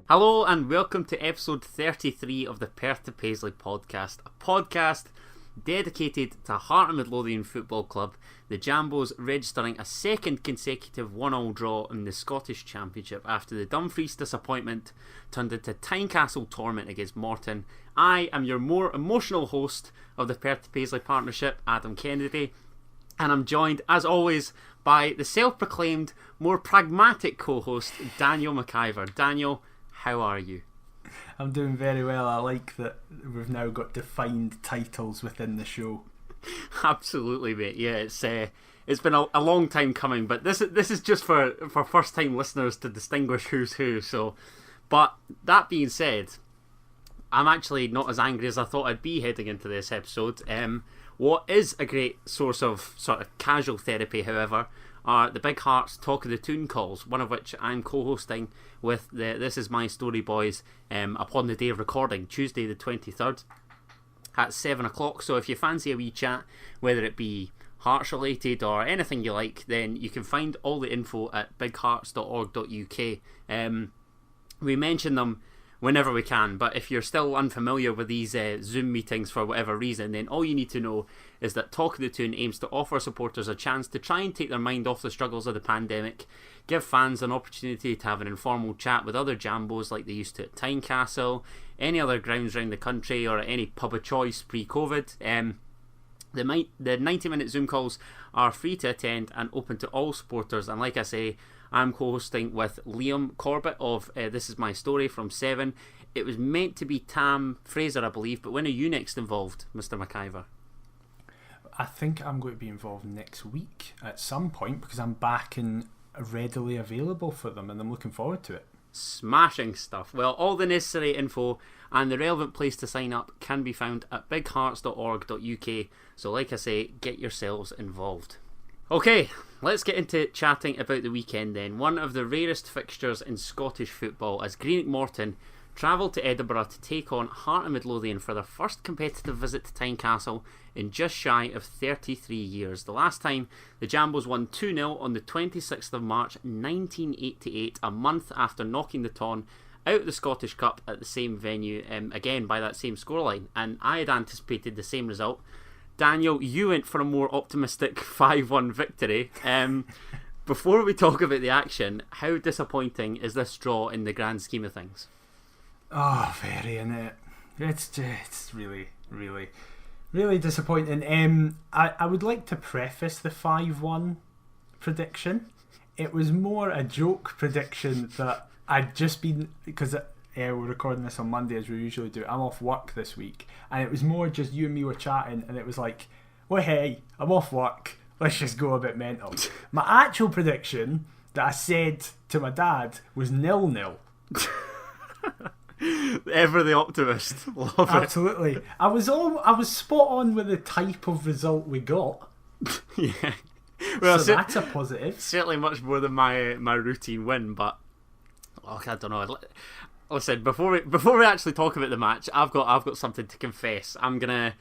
Hello and welcome to episode 33 of the Perth to Paisley Podcast, a podcast dedicated to Heart and Midlothian Football Club, the Jambos registering a second consecutive 1-1 draw in the Scottish Championship after the Dumfries disappointment turned into Tynecastle torment against Morton. I am your more emotional host of the Perth to Paisley Partnership, Adam Kennedy, and I'm joined, as always, by the self-proclaimed, more pragmatic co-host, Daniel McIver. Daniel, how are you? I'm doing very well. I like that we've now got defined titles within the show. Absolutely, mate. Yeah, it's been a long time coming, but this is just for first time listeners to distinguish who's who. So, but that being said, I'm actually not as angry as I thought I'd be heading into this episode. What is a great source of sort of casual therapy, however, are the Big Hearts Talk of the Toon calls, one of which I'm co-hosting with the This Is My Story boys upon the day of recording, Tuesday the 23rd at 7 o'clock. So if you fancy a wee chat, whether it be Hearts related or anything you like, then you can find all the info at bighearts.org.uk. We mention them whenever we can, but if you're still unfamiliar with these Zoom meetings for whatever reason, then all you need to know is that Talk of the Toon aims to offer supporters a chance to try and take their mind off the struggles of the pandemic, give fans an opportunity to have an informal chat with other Jambos like they used to at Tynecastle, any other grounds around the country, or at any pub of choice pre-COVID. The 90-minute Zoom calls are free to attend and open to all supporters, and like I say, I'm co-hosting with Liam Corbett of This Is My Story from 7. It was meant to be Tam Fraser, I believe, but when are you next involved, Mr. McIver? I think I'm going to be involved next week at some point because I'm back and readily available for them, and I'm looking forward to it. Smashing stuff. Well, all the necessary info and the relevant place to sign up can be found at bighearts.org.uk. So like I say, get yourselves involved. Okay, let's get into chatting about the weekend then. One of the rarest fixtures in Scottish football as Greenock Morton travelled to Edinburgh to take on Heart and Midlothian for their first competitive visit to Tynecastle in just shy of 33 years. The last time the Jambos won 2-0 on the 26th of March 1988, a month after knocking the Ton out of the Scottish Cup at the same venue, again by that same scoreline, and I had anticipated the same result. Daniel, you went for a more optimistic 5-1 victory. Before we talk about the action, how disappointing is this draw in the grand scheme of things? Oh, very, innit? It's really, really, really disappointing. I would like to preface the 5-1 prediction. It was more a joke prediction that I'd just been... because we're recording this on Monday as we usually do. I'm off work this week, and it was more just you and me were chatting, and it was like, well, hey, I'm off work, let's just go a bit mental. My actual prediction that I said to my dad was 0-0. Ever the optimist. Love it. Absolutely. I was spot on with the type of result we got. Yeah. Well, so that's a positive. Certainly much more than my routine win, but I don't know. Listen, before we actually talk about the match, I've got something to confess. I'm gonna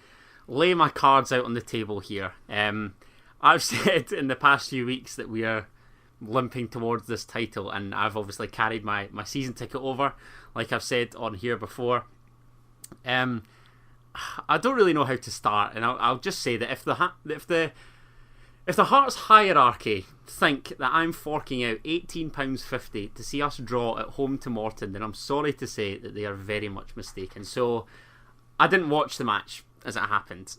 lay my cards out on the table here. I've said in the past few weeks that we are limping towards this title, and I've obviously carried my season ticket over, like I've said on here before. I don't really know how to start, and I'll just say that if the Hearts hierarchy think that I'm forking out £18.50 to see us draw at home to Morton, then I'm sorry to say that they are very much mistaken. So I didn't watch the match as it happened.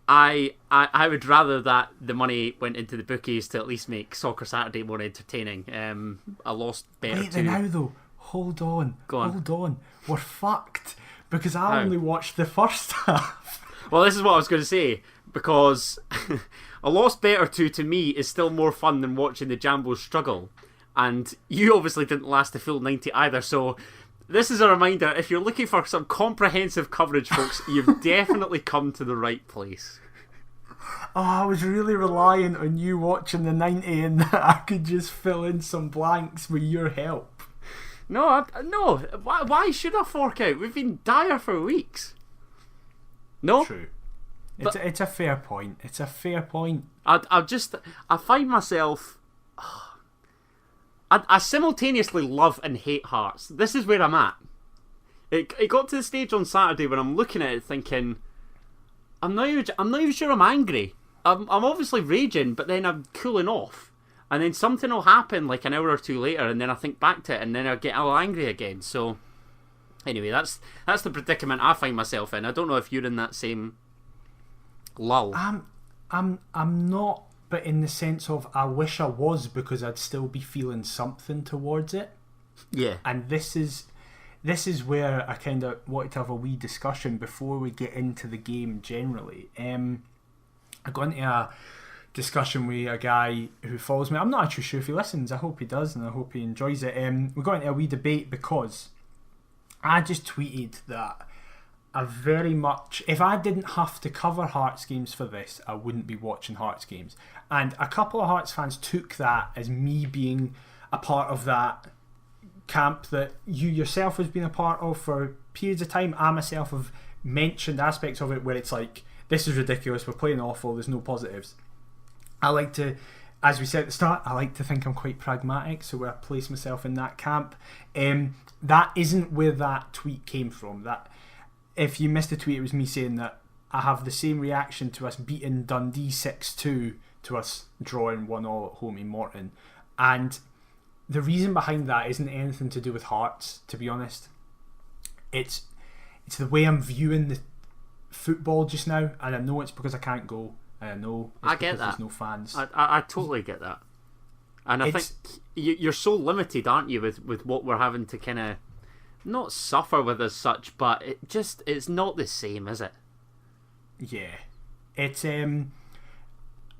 I would rather that the money went into the bookies to at least make Soccer Saturday more entertaining. I lost bet. Wait, now though, hold on. We're fucked because I only watched the first half. Well, this is what I was going to say, because a lost bet or two to me is still more fun than watching the Jambos struggle, and you obviously didn't last the full 90 either, so this is a reminder, if you're looking for some comprehensive coverage, folks, you've definitely come to the right place. Oh, I was really relying on you watching the 90 and that I could just fill in some blanks with your help. No. Why should I fork out? We've been dire for weeks. No? True. It's a fair point. It's a fair point. I find myself... I simultaneously love and hate Hearts. This is where I'm at. It got to the stage on Saturday when I'm looking at it thinking, I'm not even sure I'm angry. I'm obviously raging, but then I'm cooling off. And then something will happen like an hour or two later, and then I think back to it, and then I get all angry again. So, anyway, that's the predicament I find myself in. I don't know if you're in that same lull. I'm not, but in the sense of I wish I was, because I'd still be feeling something towards it. Yeah. And this is where I kind of wanted to have a wee discussion before we get into the game generally. I got into a discussion with a guy who follows me. I'm not actually sure if he listens. I hope he does, and I hope he enjoys it. We got into a wee debate because I just tweeted that I very much, if I didn't have to cover Hearts games for this, I wouldn't be watching Hearts games. And a couple of Hearts fans took that as me being a part of that camp that you yourself has been a part of for periods of time. I myself have mentioned aspects of it where it's like, this is ridiculous, we're playing awful, there's no positives. I like to, as we said at the start, I like to think I'm quite pragmatic, so I place myself in that camp. That isn't where that tweet came from. That, if you missed the tweet, it was me saying that I have the same reaction to us beating Dundee 6-2 to us drawing 1-1 at home in Morton. And the reason behind that isn't anything to do with Hearts, to be honest. It's the way I'm viewing the football just now, and I know it's because I can't go, and I know it's I get because that. There's no fans. I totally get that. And I think you're so limited, aren't you, with what we're having to kind of not suffer with as such, but it's not the same, is it? Yeah. It's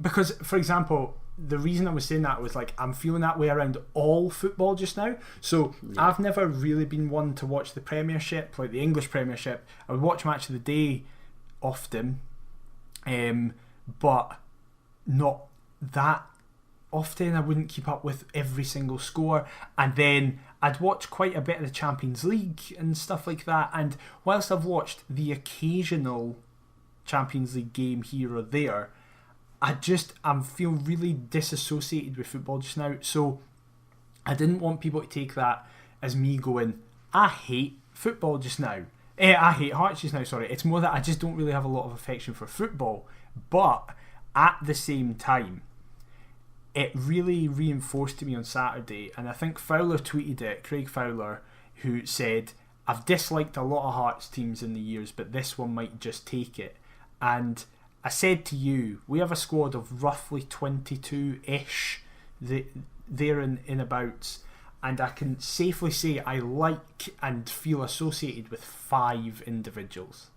because, for example, the reason I was saying that was like, I'm feeling that way around all football just now. So yeah. I've never really been one to watch the Premiership, like the English Premiership. I would watch Match of the Day often, but not that often. I wouldn't keep up with every single score, and then I'd watch quite a bit of the Champions League and stuff like that. And whilst I've watched the occasional Champions League game here or there, I feel really disassociated with football just now. So I didn't want people to take that as me going, I hate football just now. I hate Hearts just now, sorry. It's more that I just don't really have a lot of affection for football. But at the same time, it really reinforced to me on Saturday, and I think Fowler tweeted it, Craig Fowler, who said, I've disliked a lot of Hearts teams in the years, but this one might just take it. And I said to you, we have a squad of roughly 22-ish there in abouts, and I can safely say I like and feel associated with 5 individuals.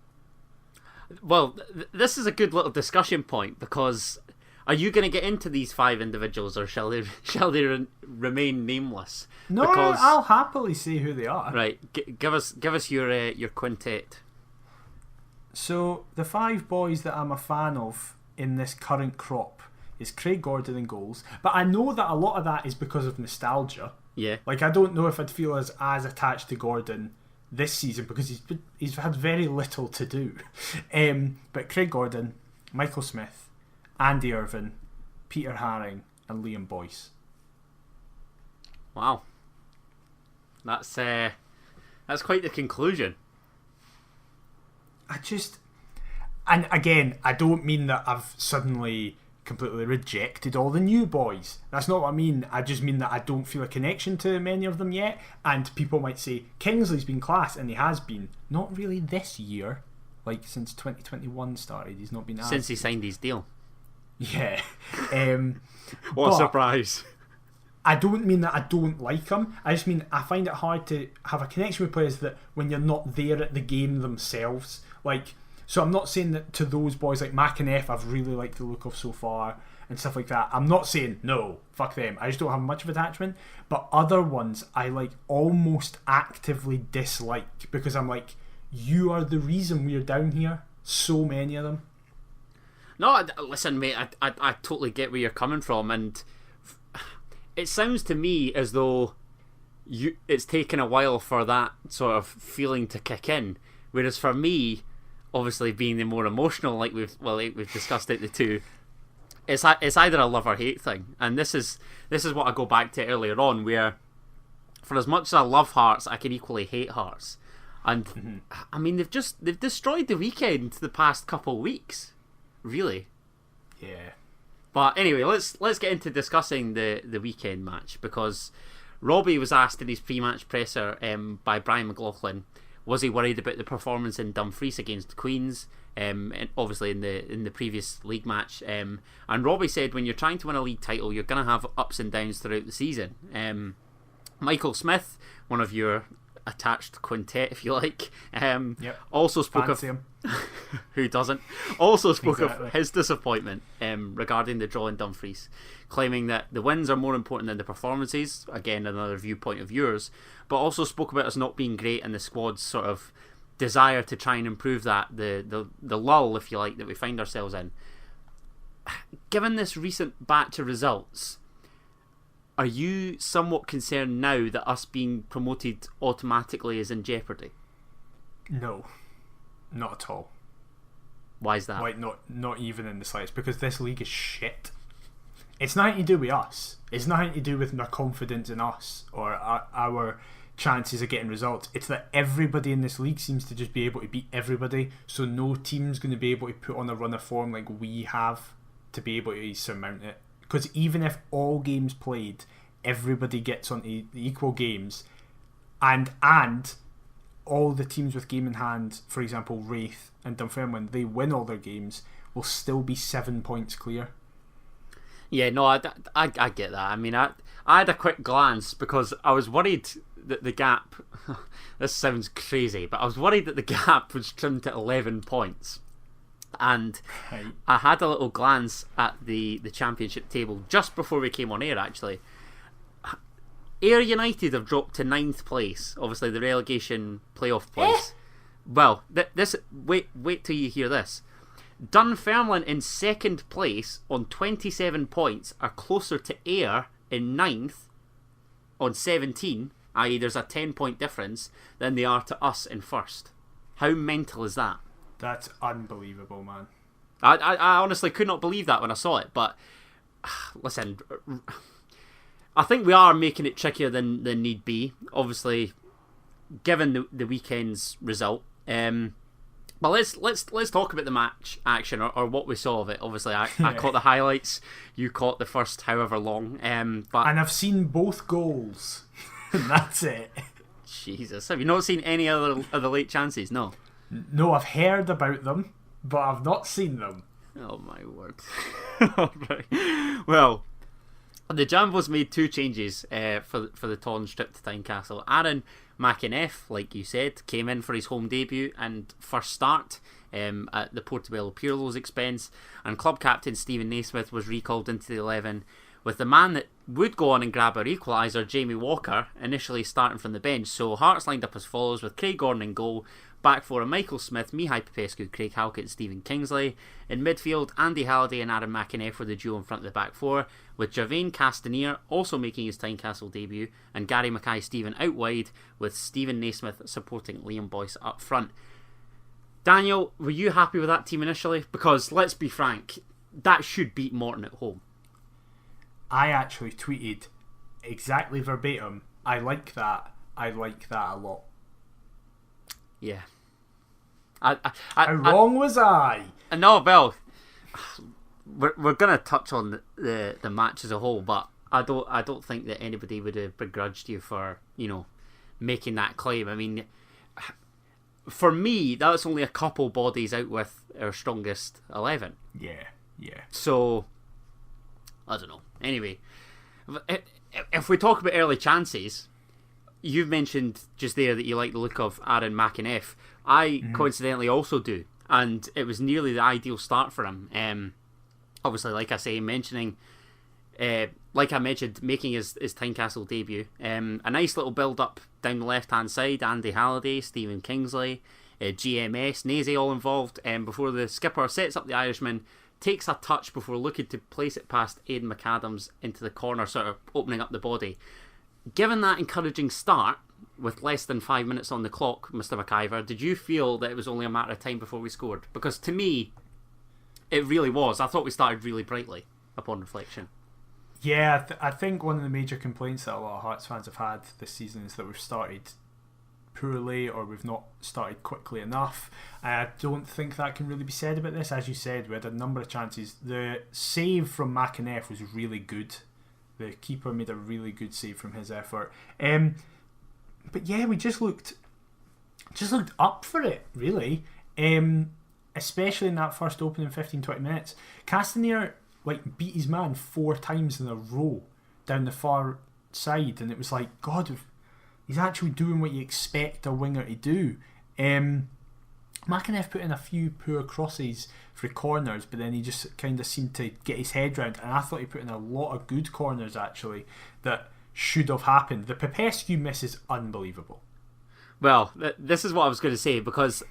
Well, this is a good little discussion point, because are you going to get into these 5 individuals, or shall they remain nameless? No, because, I'll happily say who they are. Right, give us your quintet. So the 5 boys that I'm a fan of in this current crop is Craig Gordon in goals, but I know that a lot of that is because of nostalgia. Yeah. Like, I don't know if I'd feel as attached to Gordon this season because he's had very little to do. But Craig Gordon, Michael Smith, Andy Irvine, Peter Haring, and Liam Boyce. Wow. That's quite the conclusion. And again, I don't mean that I've suddenly completely rejected all the new boys. That's not what I mean. I just mean that I don't feel a connection to many of them yet. And people might say, Kingsley's been class, and he has been. Not really this year. Like, since 2021 started, he's not been as... Since he signed his deal. Yeah. What a surprise. I don't mean that I don't like him. I just mean I find it hard to have a connection with players that when you're not there at the game themselves. Like, so I'm not saying that to those boys like McInnes I've really liked the look of so far and stuff like that. I'm not saying no, fuck them. I just don't have much of attachment. But other ones I like almost actively dislike because I'm like, you are the reason we're down here. So many of them. No, listen, mate. I totally get where you're coming from, and it sounds to me as though it's taken a while for that sort of feeling to kick in. Whereas for me, obviously being the more emotional, like we've discussed it, the two, it's either a love or hate thing, and this is what I go back to earlier on, where for as much as I love Hearts, I can equally hate Hearts, and I mean they've destroyed the weekend the past couple of weeks, really. Yeah. But anyway, let's get into discussing the weekend match, because Robbie was asked in his pre-match presser by Brian McLaughlin, was he worried about the performance in Dumfries against Queens, and obviously in the previous league match, and Robbie said when you're trying to win a league title, you're going to have ups and downs throughout the season. Michael Smith, one of your attached quintet, if you like, also spoke Fancy of him. who doesn't, also spoke Exactly. of his disappointment regarding the draw in Dumfries, claiming that the wins are more important than the performances, again another viewpoint of yours, but also spoke about us not being great and the squad's sort of desire to try and improve that, the lull, if you like, that we find ourselves in. Given this recent batch of results, are you somewhat concerned now that us being promoted automatically is in jeopardy? No, not at all. Why is that? Like, not even in the slightest, because this league is shit. It's nothing to do with us. It's nothing to do with our confidence in us or our chances of getting results. It's that everybody in this league seems to just be able to beat everybody, so no team's going to be able to put on a run of form like we have to be able to surmount it. Because even if all games played, everybody gets on the equal games, and all the teams with game in hand, for example Wraith and Dunfermline, they win all their games, will still be 7 points clear. Yeah, no, I get that. I mean, I had a quick glance because I was worried that the gap, this sounds crazy, but I was worried that the gap was trimmed to 11 points. And Right. I had a little glance at the championship table just before we came on air, actually. Ayr United have dropped to 9th place, obviously the relegation playoff place. Well, wait till you hear this. Dunfermline in 2nd place on 27 points are closer to Ayr in 9th on 17, i.e. there's a 10-point difference, than they are to us in 1st. How mental is that? That's unbelievable, man. I honestly could not believe that when I saw it, but listen, I think we are making it trickier than need be, obviously, given the weekend's result. But let's talk about the match action or what we saw of it. Obviously, I caught the highlights. You caught the first however long. But And I've seen both goals. That's it. Jesus, have you not seen any other of the late chances? No. No, I've heard about them, but I've not seen them. Oh my word. Alright. Well, the Jambos made 2 changes for the torn strip to Tynecastle. Aaron McInnes, like you said, came in for his home debut and first start at the Portobello Pirlo's expense, and club captain Stephen Naismith was recalled into the 11, with the man that would go on and grab our equaliser, Jamie Walker, initially starting from the bench. So Hearts lined up as follows, with Craig Gordon in goal, back four Michael Smith, Mihai Popescu, Craig Halkett and Stephen Kingsley. In midfield, Andy Halliday and Aaron McInnes were the duo in front of the back four, with Javain Castanier also making his Tynecastle debut, and Gary Mackay-Steven out wide, with Stephen Naismith supporting Liam Boyce up front. Daniel, were you happy with that team initially? Because, let's be frank, that should beat Morton at home. I actually tweeted exactly verbatim, I like that a lot. Yeah. How wrong was I? No, Bill. We're gonna touch on the match as a whole, but I don't think that anybody would have begrudged you for, making that claim. I mean, for me, that's only a couple bodies out with our strongest 11. Yeah. So, I don't know. Anyway, if we talk about early chances, you've mentioned just there that you like the look of Aaron McInnes. I coincidentally also do, and it was nearly the ideal start for him. Obviously, like I mentioned, making his Tynecastle debut. A nice little build up down the left hand side. Andy Halliday, Stephen Kingsley, GMS, Naze all involved. Before the skipper sets up the Irishman, takes a touch before looking to place it past Aidan McAdams into the corner, sort of opening up the body. Given that encouraging start, with less than 5 minutes on the clock, Mr. McIver, did you feel that it was only a matter of time before we scored? Because to me, it really was. I thought we started really brightly. upon reflection. Yeah, I think one of the major complaints that a lot of Hearts fans have had this season is that we've started poorly or we've not started quickly enough. I don't think that can really be said about this. As you said, we had a number of chances. The save from McInnes was really good. The keeper made a really good save from his effort. But yeah, we just looked up for it, really. Especially in that first opening 15-20 minutes. Castanier beat his man 4 times in a row down the far side, and it was like, God, he's actually doing what you expect a winger to do. McInnes put in a few poor crosses for corners, but then he just kind of seemed to get his head round, and I thought he put in a lot of good corners actually that should have happened. The Popescu miss is unbelievable. Well, this is what I was going to say, because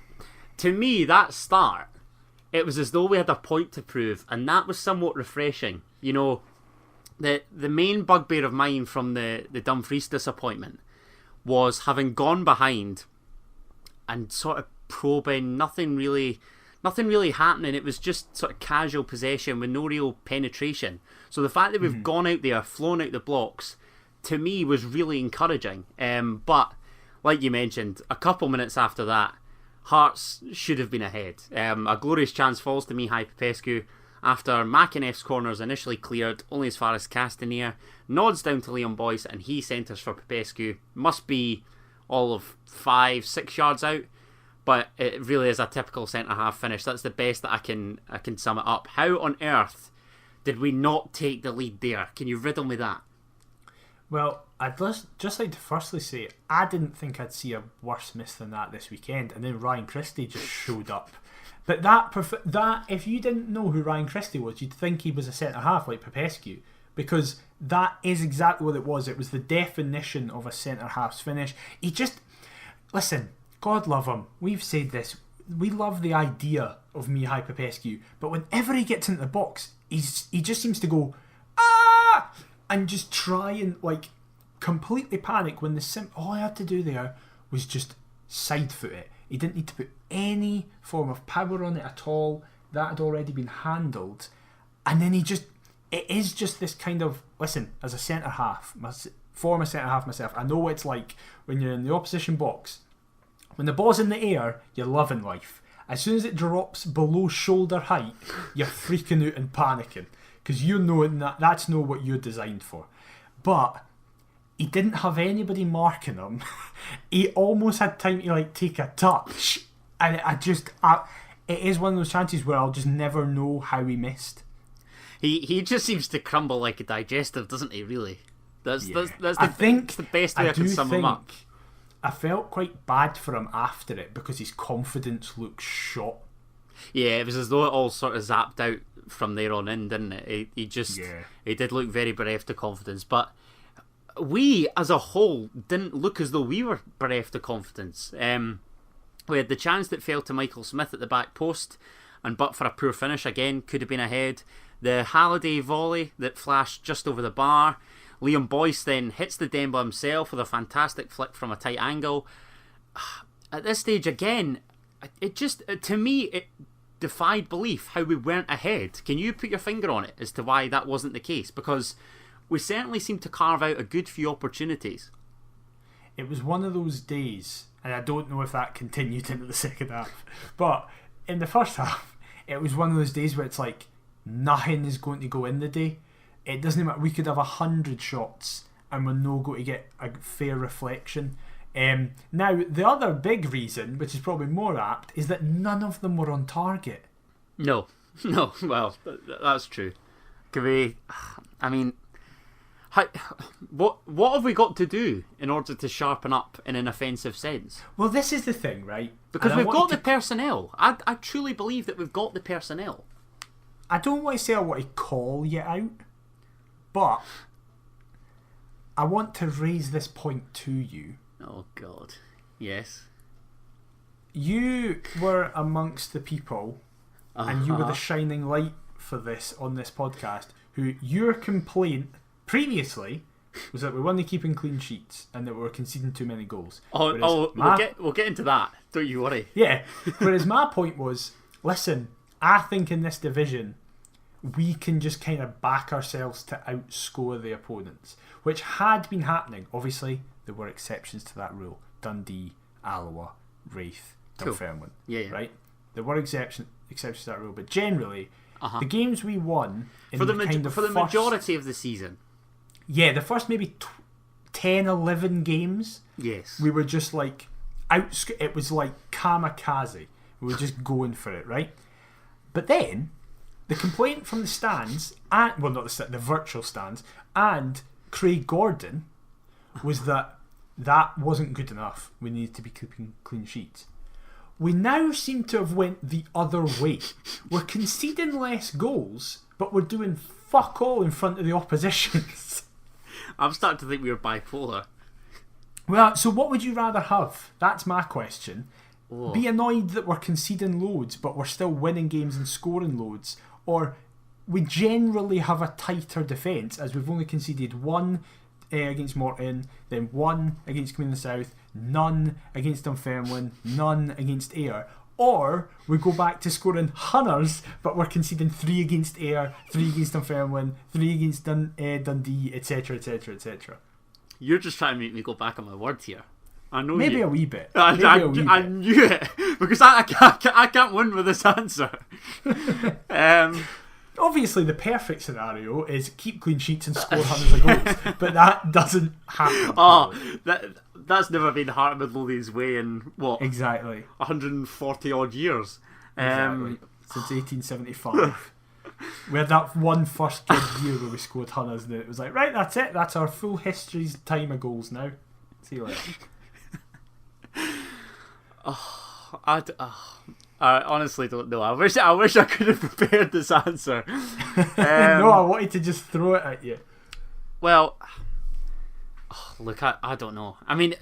to me that start, it was as though we had a point to prove, and that was somewhat refreshing. You know, the main bugbear of mine from the Dumfries disappointment was having gone behind and sort of probing, nothing really happening. It was just sort of casual possession with no real penetration. So the fact that we've gone out there, flown out the blocks, to me was really encouraging. But like you mentioned, a couple minutes after that, Hearts should have been ahead. A glorious chance falls to Mihai Popescu after McInnes' corners initially cleared only as far as Castanier, nods down to Leon Boyce, and he centres for Popescu. Must be all of 5-6 yards out, but it really is a typical centre-half finish. That's the best that I can sum it up. How on earth did we not take the lead there? Can you riddle me that? Well, I'd just like to firstly say I didn't think I'd see a worse miss than that this weekend, and then Ryan Christie just showed up. But that if you didn't know who Ryan Christie was, you'd think he was a centre-half like Popescu, because that is exactly what it was. It was the definition of a centre-half's finish. Listen, God love him, we've said this, we love the idea of Mihai Popescu, but whenever he gets into the box, he just seems to go, ah! And just try and completely panic when all I had to do there was just side foot it. He didn't need to put any form of power on it at all. That had already been handled. And then it is just this kind of, listen, as a centre-half, former centre-half myself, I know what it's like when you're in the opposition box. When the ball's in the air, you're loving life. As soon as it drops below shoulder height, you're freaking out and panicking, because you know that's not what you're designed for. But he didn't have anybody marking him. He almost had time to take a touch, and it is one of those chances where I'll just never know how he missed. He just seems to crumble like a digestive, doesn't he? Really, that's the best way I can sum him up. I felt quite bad for him after it because his confidence looked shot. Yeah, it was as though it all sort of zapped out from there on in, didn't it? He did look very bereft of confidence, but we as a whole didn't look as though we were bereft of confidence. We had the chance that fell to Michael Smith at the back post, and but for a poor finish again, could have been ahead. The Halliday volley that flashed just over the bar. Liam Boyce then hits the Demba himself with a fantastic flick from a tight angle. At this stage again, it just, to me, it defied belief how we weren't ahead. Can you put your finger on it as to why that wasn't the case? Because we certainly seemed to carve out a good few opportunities. It was one of those days, and I don't know if that continued into the second half, but in the first half, it was one of those days where it's like nothing is going to go in the day. It doesn't matter. We could have 100 shots and we're not going to get a fair reflection. Now, the other big reason, which is probably more apt, is that none of them were on target. No. Well, that's true. Can we? I mean, what have we got to do in order to sharpen up in an offensive sense? Well, this is the thing, right? Because we've got the personnel. I truly believe that we've got the personnel. I don't want to say I want to call you out, but I want to raise this point to you. Oh, God. Yes. You were amongst the people, and you were the shining light for this on this podcast, who your complaint previously was that we weren't keeping clean sheets and that we were conceding too many goals. We'll get into that. Don't you worry. Yeah. Whereas my point was, listen, I think in this division, we can just kind of back ourselves to outscore the opponents, which had been happening. Obviously, there were exceptions to that rule. Dundee, Alloa, Wraith, Dunfermline. Yeah. Right? There were exceptions to that rule, but generally, the games we won for the majority of the season. Yeah, the first maybe 10, 11 games. Yes. We were just like it was like kamikaze. We were just going for it, right? But then the complaint from the stands, and well, not the virtual stands, and Craig Gordon was that wasn't good enough. We needed to be keeping clean sheets. We now seem to have went the other way. We're conceding less goals, but we're doing fuck all in front of the oppositions. I'm starting to think we were bipolar. Well, so what would you rather have? That's my question. Oh. Be annoyed that we're conceding loads, but we're still winning games and scoring loads, or we generally have a tighter defence, as we've only conceded one against Morton, then one against Queen of the South, none against Dunfermline, none against Ayr. Or we go back to scoring hunters, but we're conceding 3 against Ayr, 3 against Dunfermline, 3 against Dundee, etc, etc, etc. You're just trying to make me go back on my word here. I know Maybe you. a wee bit. I knew it, because I can't win with this answer. Obviously, the perfect scenario is keep clean sheets and score hundreds of goals, but that doesn't happen. Oh, that's never been Heart of Midlothian's way in, what? Exactly. 140 odd years. Exactly. Since 1875. We had that one first good year where we scored hunters, and it was like, right, that's it. That's our full history's time of goals now. See you later. I honestly don't know. I wish I could have prepared this answer. No, I wanted to just throw it at you. Well, look, I don't know. I mean,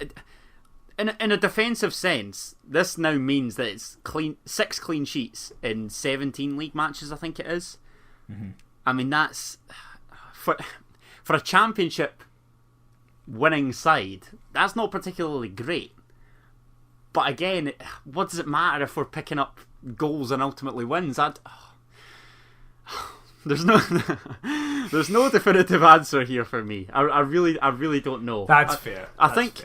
in a defensive sense, this now means that it's 6 clean sheets in 17 league matches, I think it is. Mm-hmm. I mean, that's for a championship winning side, that's not particularly great. But again, what does it matter if we're picking up goals and ultimately wins? There's no definitive answer here for me. I really don't know. That's fair. I think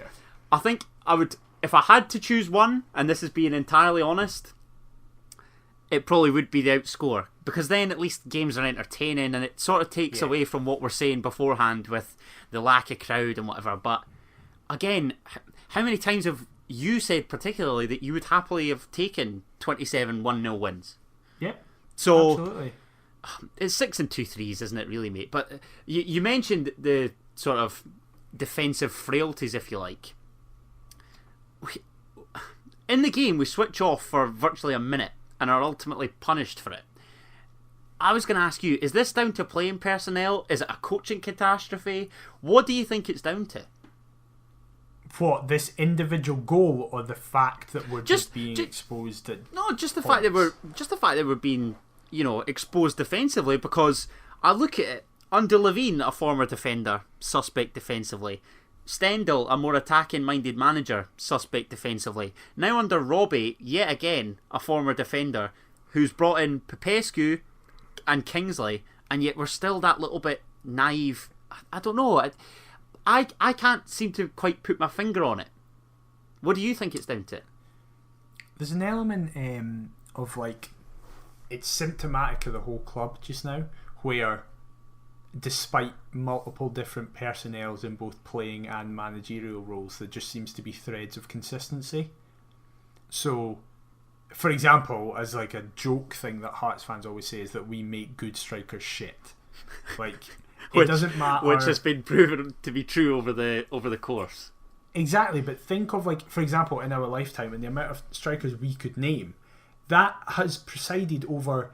I would, if I had to choose one, and this is being entirely honest, it probably would be the outscore, because then at least games are entertaining, and it sort of takes away from what we're saying beforehand with the lack of crowd and whatever. But again, how many times have you said particularly that you would happily have taken 27 1-0 wins? Yep. So absolutely. It's 6 and 2 threes, isn't it, really, mate? But you mentioned the sort of defensive frailties, if you like. In the game, we switch off for virtually a minute and are ultimately punished for it. I was going to ask you, is this down to playing personnel? Is it a coaching catastrophe? What do you think it's down to? What, this individual goal, or the fact that we're just being exposed at just the fact that we're being, exposed defensively, because I look at it, under Levine, a former defender, suspect defensively. Stendhal, a more attacking minded manager, suspect defensively. Now under Robbie, yet again a former defender, who's brought in Popescu and Kingsley, and yet we're still that little bit naive. I don't know. I can't seem to quite put my finger on it. What do you think it's down to? There's an element of it's symptomatic of the whole club just now, where despite multiple different personnels in both playing and managerial roles, there just seems to be threads of consistency. So, for example, as a joke thing that Hearts fans always say is that we make good strikers shit. It doesn't matter, which has been proven to be true over the course. Exactly, but think of for example, in our lifetime, and the amount of strikers we could name, that has presided over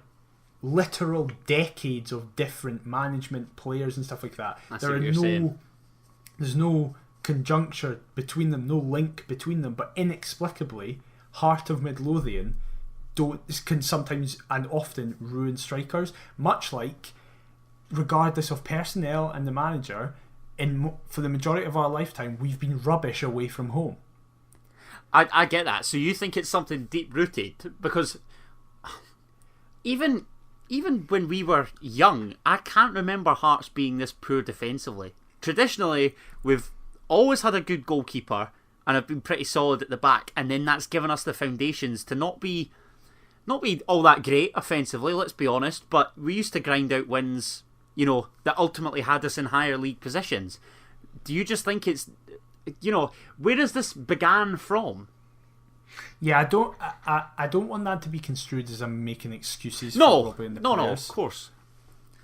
literal decades of different management, players, and stuff like that. There's no conjuncture between them, no link between them, but inexplicably, Heart of Midlothian can sometimes and often ruin strikers, much like, regardless of personnel and the manager, for the majority of our lifetime, we've been rubbish away from home. I get that. So you think it's something deep rooted, because even even when we were young, I can't remember Hearts being this poor defensively. Traditionally, we've always had a good goalkeeper and have been pretty solid at the back, and then that's given us the foundations to not be all that great offensively, let's be honest, but we used to grind out wins, that ultimately had us in higher league positions. Do you just think it's, where has this began from? Yeah, I don't want that to be construed as I'm making excuses for Robbie and the players. No, of course.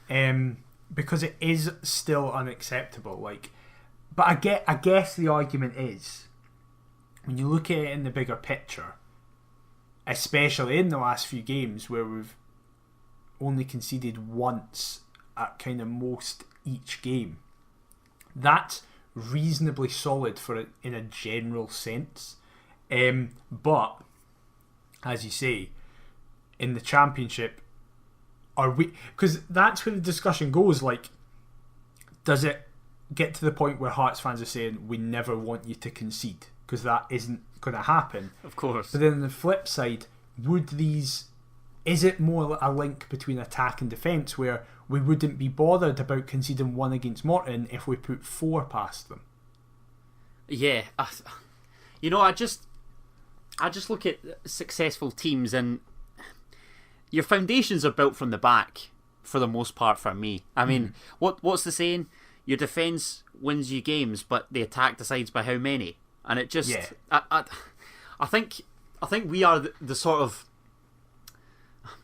Because it is still unacceptable. But I guess the argument is, when you look at it in the bigger picture, especially in the last few games where we've only conceded once at kind of most each game, that's reasonably solid for it in a general sense. But as you say, in the Championship, are we? Because that's where the discussion goes. Does it get to the point where Hearts fans are saying we never want you to concede? Because that isn't going to happen. Of course. But then on the flip side, is it more a link between attack and defence where we wouldn't be bothered about conceding 1 against Morton if we put 4 past them? Yeah, I just look at successful teams, and your foundations are built from the back for the most part for me. I mean, what's the saying? Your defence wins you games, but the attack decides by how many. And it just, I think we are the sort of,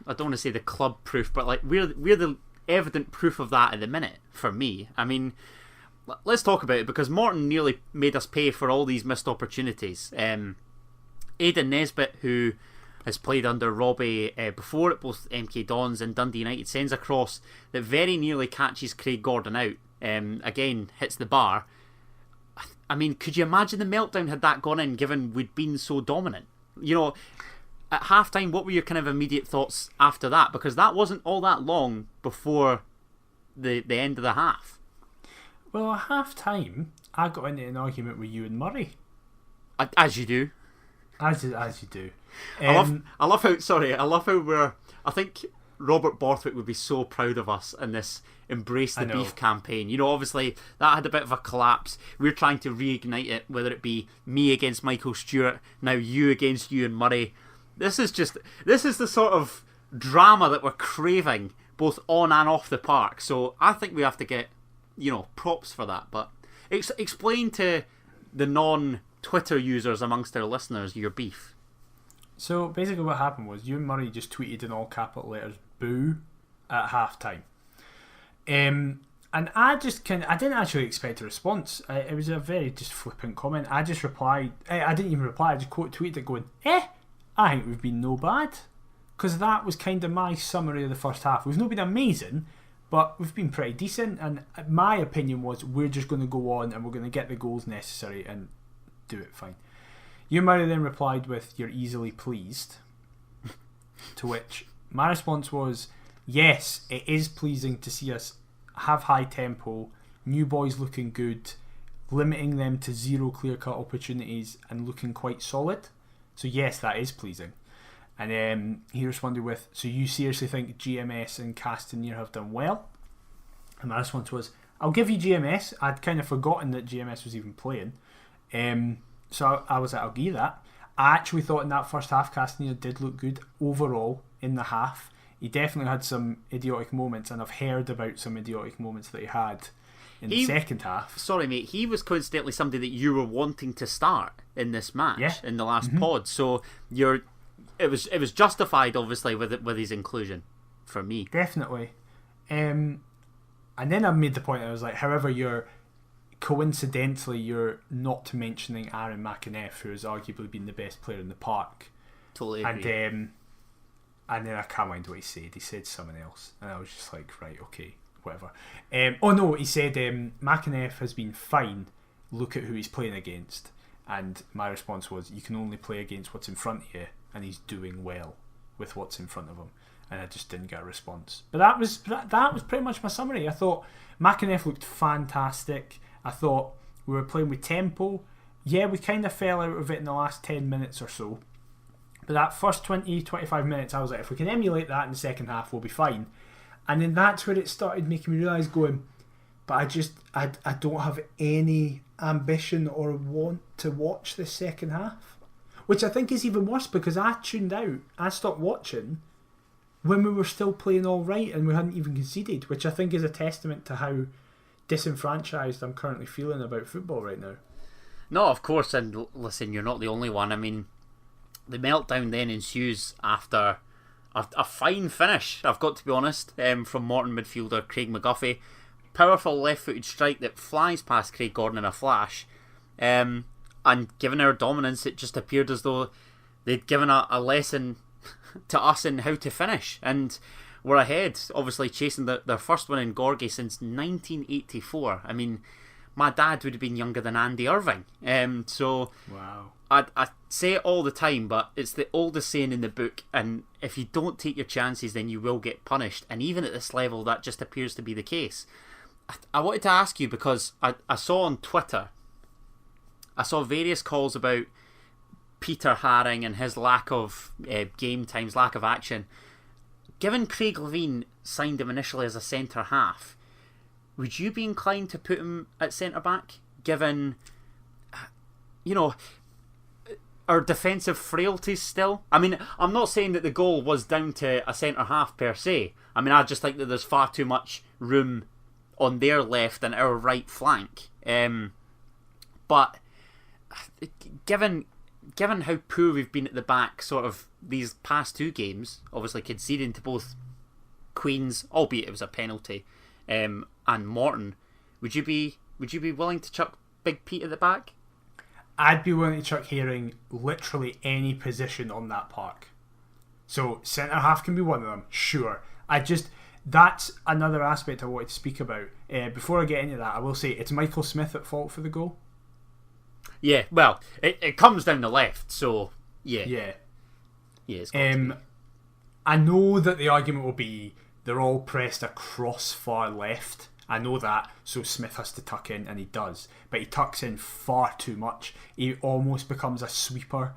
I don't want to say the club proof, but we're the evident proof of that at the minute for me. I mean, let's talk about it, because Morton nearly made us pay for all these missed opportunities. Aidan Nesbitt, who has played under Robbie before at both MK Dons and Dundee United, sends a cross that very nearly catches Craig Gordon out. Again, hits the bar. I mean, could you imagine the meltdown had that gone in, given we'd been so dominant? At half-time, what were your kind of immediate thoughts after that? Because that wasn't all that long before the end of the half. Well, at half-time, I got into an argument with you and Murray. As you do. As you do. I love how we're... I think Robert Borthwick would be so proud of us in this Embrace the Beef campaign. Obviously, that had a bit of a collapse. We're trying to reignite it, whether it be me against Michael Stewart, now you against Ewan Murray. This is the sort of drama that we're craving, both on and off the park. So I think we have to get, props for that. But explain to the non-Twitter users amongst our listeners your beef. So basically what happened was Ewan Murray just tweeted in all capital letters "boo" at half time. And I didn't actually expect a response. It was a very just flippant comment. I just replied. I didn't even reply. I just quote tweeted it going, I think we've been no bad. Because that was kind of my summary of the first half. We've not been amazing, but we've been pretty decent. And my opinion was we're just going to go on and we're going to get the goals necessary and do it fine. Ewan Murray then replied with, "You're easily pleased." To which my response was, yes, it is pleasing to see us have high tempo, new boys looking good, limiting them to 0 clear-cut opportunities and looking quite solid. So yes, that is pleasing. And he responded with, "So you seriously think GMS and Castanier have done well?" And my response was, "I'll give you GMS. I'd kind of forgotten that GMS was even playing. So I was like, I'll give you that. I actually thought in that first half Castanier did look good overall in the half. He definitely had some idiotic moments, and I've heard about some idiotic moments that he had in the second half." Sorry, mate. He was coincidentally somebody that you were wanting to start in this match in the last pod. So it was justified, obviously, with his inclusion for me. Definitely. And then I made the point. I was like, however, you're not mentioning Aaron McInnes, who has arguably been the best player in the park. Totally agree. And then I can't mind what he said. He said something else, and I was just like, right, okay, whatever. He said McInnes has been fine. Look at who he's playing against. And my response was, you can only play against what's in front of you, and he's doing well with what's in front of him. And I just didn't get a response. But that was pretty much my summary. I thought McInnes looked fantastic. I thought we were playing with tempo. Yeah, we kind of fell out of it in the last 10 minutes or so. But that first 20-25 minutes, I was like, if we can emulate that in the second half, we'll be fine. And then that's where it started making me realise, going, but I don't have any ambition or want to watch the second half. Which I think is even worse, because I tuned out, I stopped watching when we were still playing all right and we hadn't even conceded, which I think is a testament to how disenfranchised I'm currently feeling about football right now. No, of course, and listen, you're not the only one. I mean, the meltdown then ensues after a fine finish, I've got to be honest, from Morton midfielder Craig McGuffey. Powerful left-footed strike that flies past Craig Gordon in a flash. And given our dominance, it just appeared as though they'd given a lesson to us in how to finish. And we're ahead, obviously chasing their first win in Gorgie since 1984. I mean, my dad would have been younger than Andy Irving. So wow. I say it all the time, but it's the oldest saying in the book, and if you don't take your chances, then you will get punished. And even at this level, that just appears to be the case. I wanted to ask you, because I saw on Twitter, I saw various calls about Peter Haring and his lack of game times, lack of action. Given Craig Levein signed him initially as a centre half, would you be inclined to put him at centre back, given, you know, our defensive frailties still? I mean, I'm not saying that the goal was down to a centre half per se. I mean, I just think that there's far too much room on their left and our right flank. But given how poor we've been at the back, sort of these past two games, obviously conceding to both Queens, albeit it was a penalty, and Morton, would you be willing to chuck Big Pete at the back? I'd be willing to chuck Haring literally any position on that park. So centre half can be one of them, sure. That's another aspect I wanted to speak about. Before I get into that, I will say it's Michael Smith at fault for the goal. Yeah, well, it comes down the left, so yeah. Yeah. Yeah, it's got to be. I know that the argument will be they're all pressed across far left. I know that, so Smith has to tuck in, and he does. But he tucks in far too much. He almost becomes a sweeper,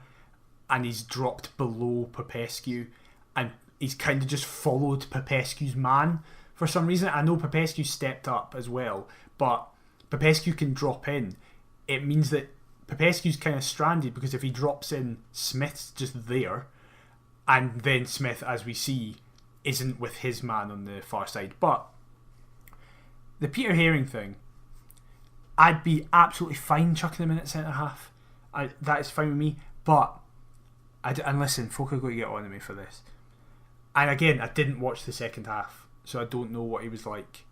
and he's dropped below Popescu, and he's kind of just followed Popescu's man for some reason. I know Popescu stepped up as well, but Popescu can drop in. It means that Popescu's kind of stranded, because if he drops in, Smith's just there, and then Smith, as we see, isn't with his man on the far side. But the Peter Haring thing, I'd be absolutely fine chucking him in at centre half. That is fine with me. But and listen, folk are going to get on to me for this. And again, I didn't watch the second half, so I don't know what he was like.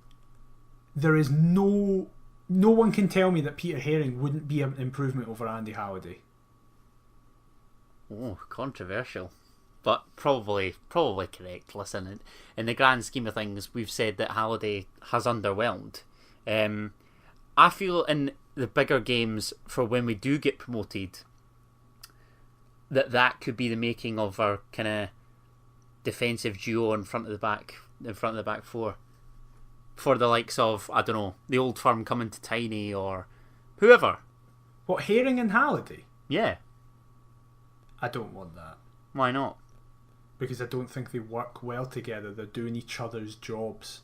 There is no one can tell me that Peter Haring wouldn't be an improvement over Andy Halliday. Oh, controversial. But probably correct. Listen, in the grand scheme of things, we've said that Halliday has underwhelmed. I feel in the bigger games, for when we do get promoted, that could be the making of our kind of defensive duo in front of the back four. For the likes of, I don't know, the old firm coming to Tiny or whoever. What, Haring and Halliday? Yeah. I don't want that. Why not? Because I don't think they work well together. They're doing each other's jobs.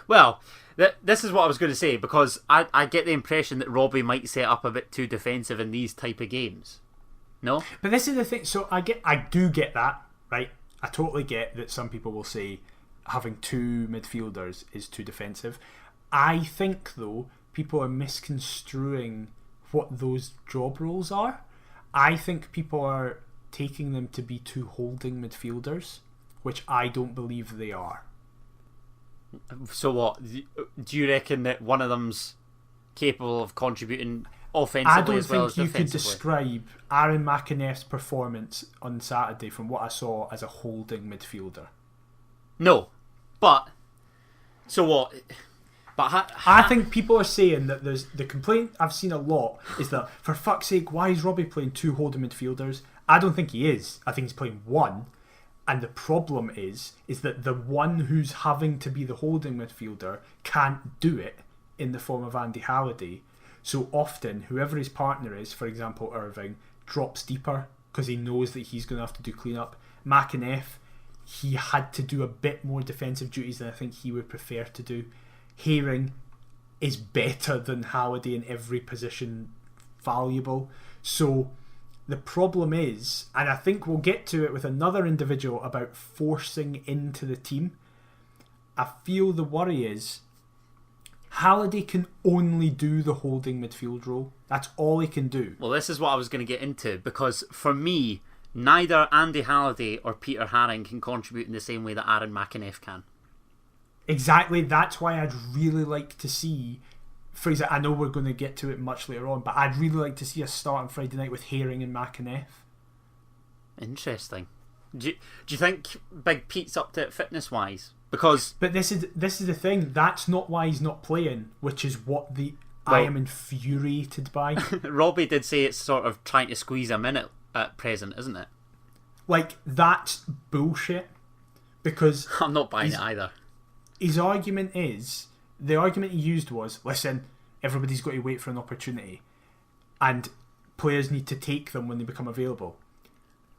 Well, this is what I was going to say, because I get the impression that Robbie might set up a bit too defensive in these type of games. No? But this is the thing. So I do get that, right? I totally get that some people will say having two midfielders is too defensive. I think, though, people are misconstruing what those job roles are. I think people are taking them to be two holding midfielders, which I don't believe they are. So what? Do you reckon that one of them's capable of contributing offensively as well as defensively? I don't think you could describe Aaron McIneff's performance on Saturday, from what I saw, as a holding midfielder. No, but so what? But I think people are saying that there's the complaint I've seen a lot is that, for fuck's sake, why is Robbie playing two holding midfielders? I don't think he is. I think he's playing one, and the problem is that the one who's having to be the holding midfielder can't do it in the form of Andy Halliday. So often, whoever his partner is, for example Irving, drops deeper because he knows that he's going to have to do clean-up. McInnes, he had to do a bit more defensive duties than I think he would prefer to do. Herring is better than Halliday in every position valuable. So the problem is, and I think we'll get to it with another individual about forcing into the team, I feel the worry is Halliday can only do the holding midfield role. That's all he can do. Well, this is what I was going to get into, because for me, neither Andy Halliday or Peter Haring can contribute in the same way that Aaron McInnes can. Exactly, that's why I'd really like to see, Fraser, I know we're going to get to it much later on, but I'd really like to see us start on Friday night with Herring and McInnes. Interesting. Do you think Big Pete's up to it fitness-wise? Because... But this is the thing, that's not why he's not playing, which is what I am infuriated by. Robbie did say it's sort of trying to squeeze a minute at present, isn't it? Like, that's bullshit. Because... I'm not buying it either. His argument is... The argument he used was, listen, everybody's got to wait for an opportunity. And players need to take them when they become available.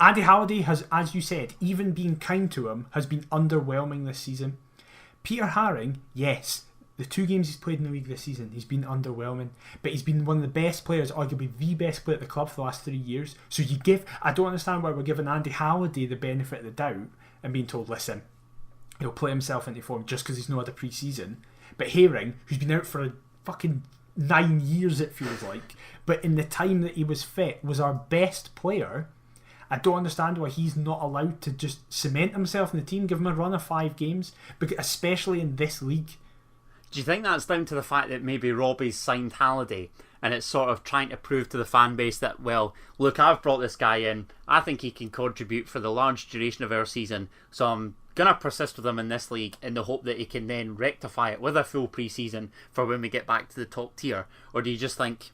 Andy Halliday has, as you said, even being kind to him, has been underwhelming this season. Peter Haring, yes, the 2 games he's played in the league this season, he's been underwhelming. But he's been one of the best players, arguably the best player at the club for the last 3 years. So I don't understand why we're giving Andy Halliday the benefit of the doubt and being told, listen, he'll play himself into form just because he's not had a pre-season. But Herring, who's been out for a fucking 9 years, it feels like, but in the time that he was fit, was our best player. I don't understand why he's not allowed to just cement himself in the team, give him a run of 5 games, especially in this league. Do you think that's down to the fact that maybe Robbie's signed Halliday and it's sort of trying to prove to the fan base that, well, look, I've brought this guy in, I think he can contribute for the large duration of our season, so I'm going to persist with him in this league in the hope that he can then rectify it with a full pre-season for when we get back to the top tier? Or do you just think,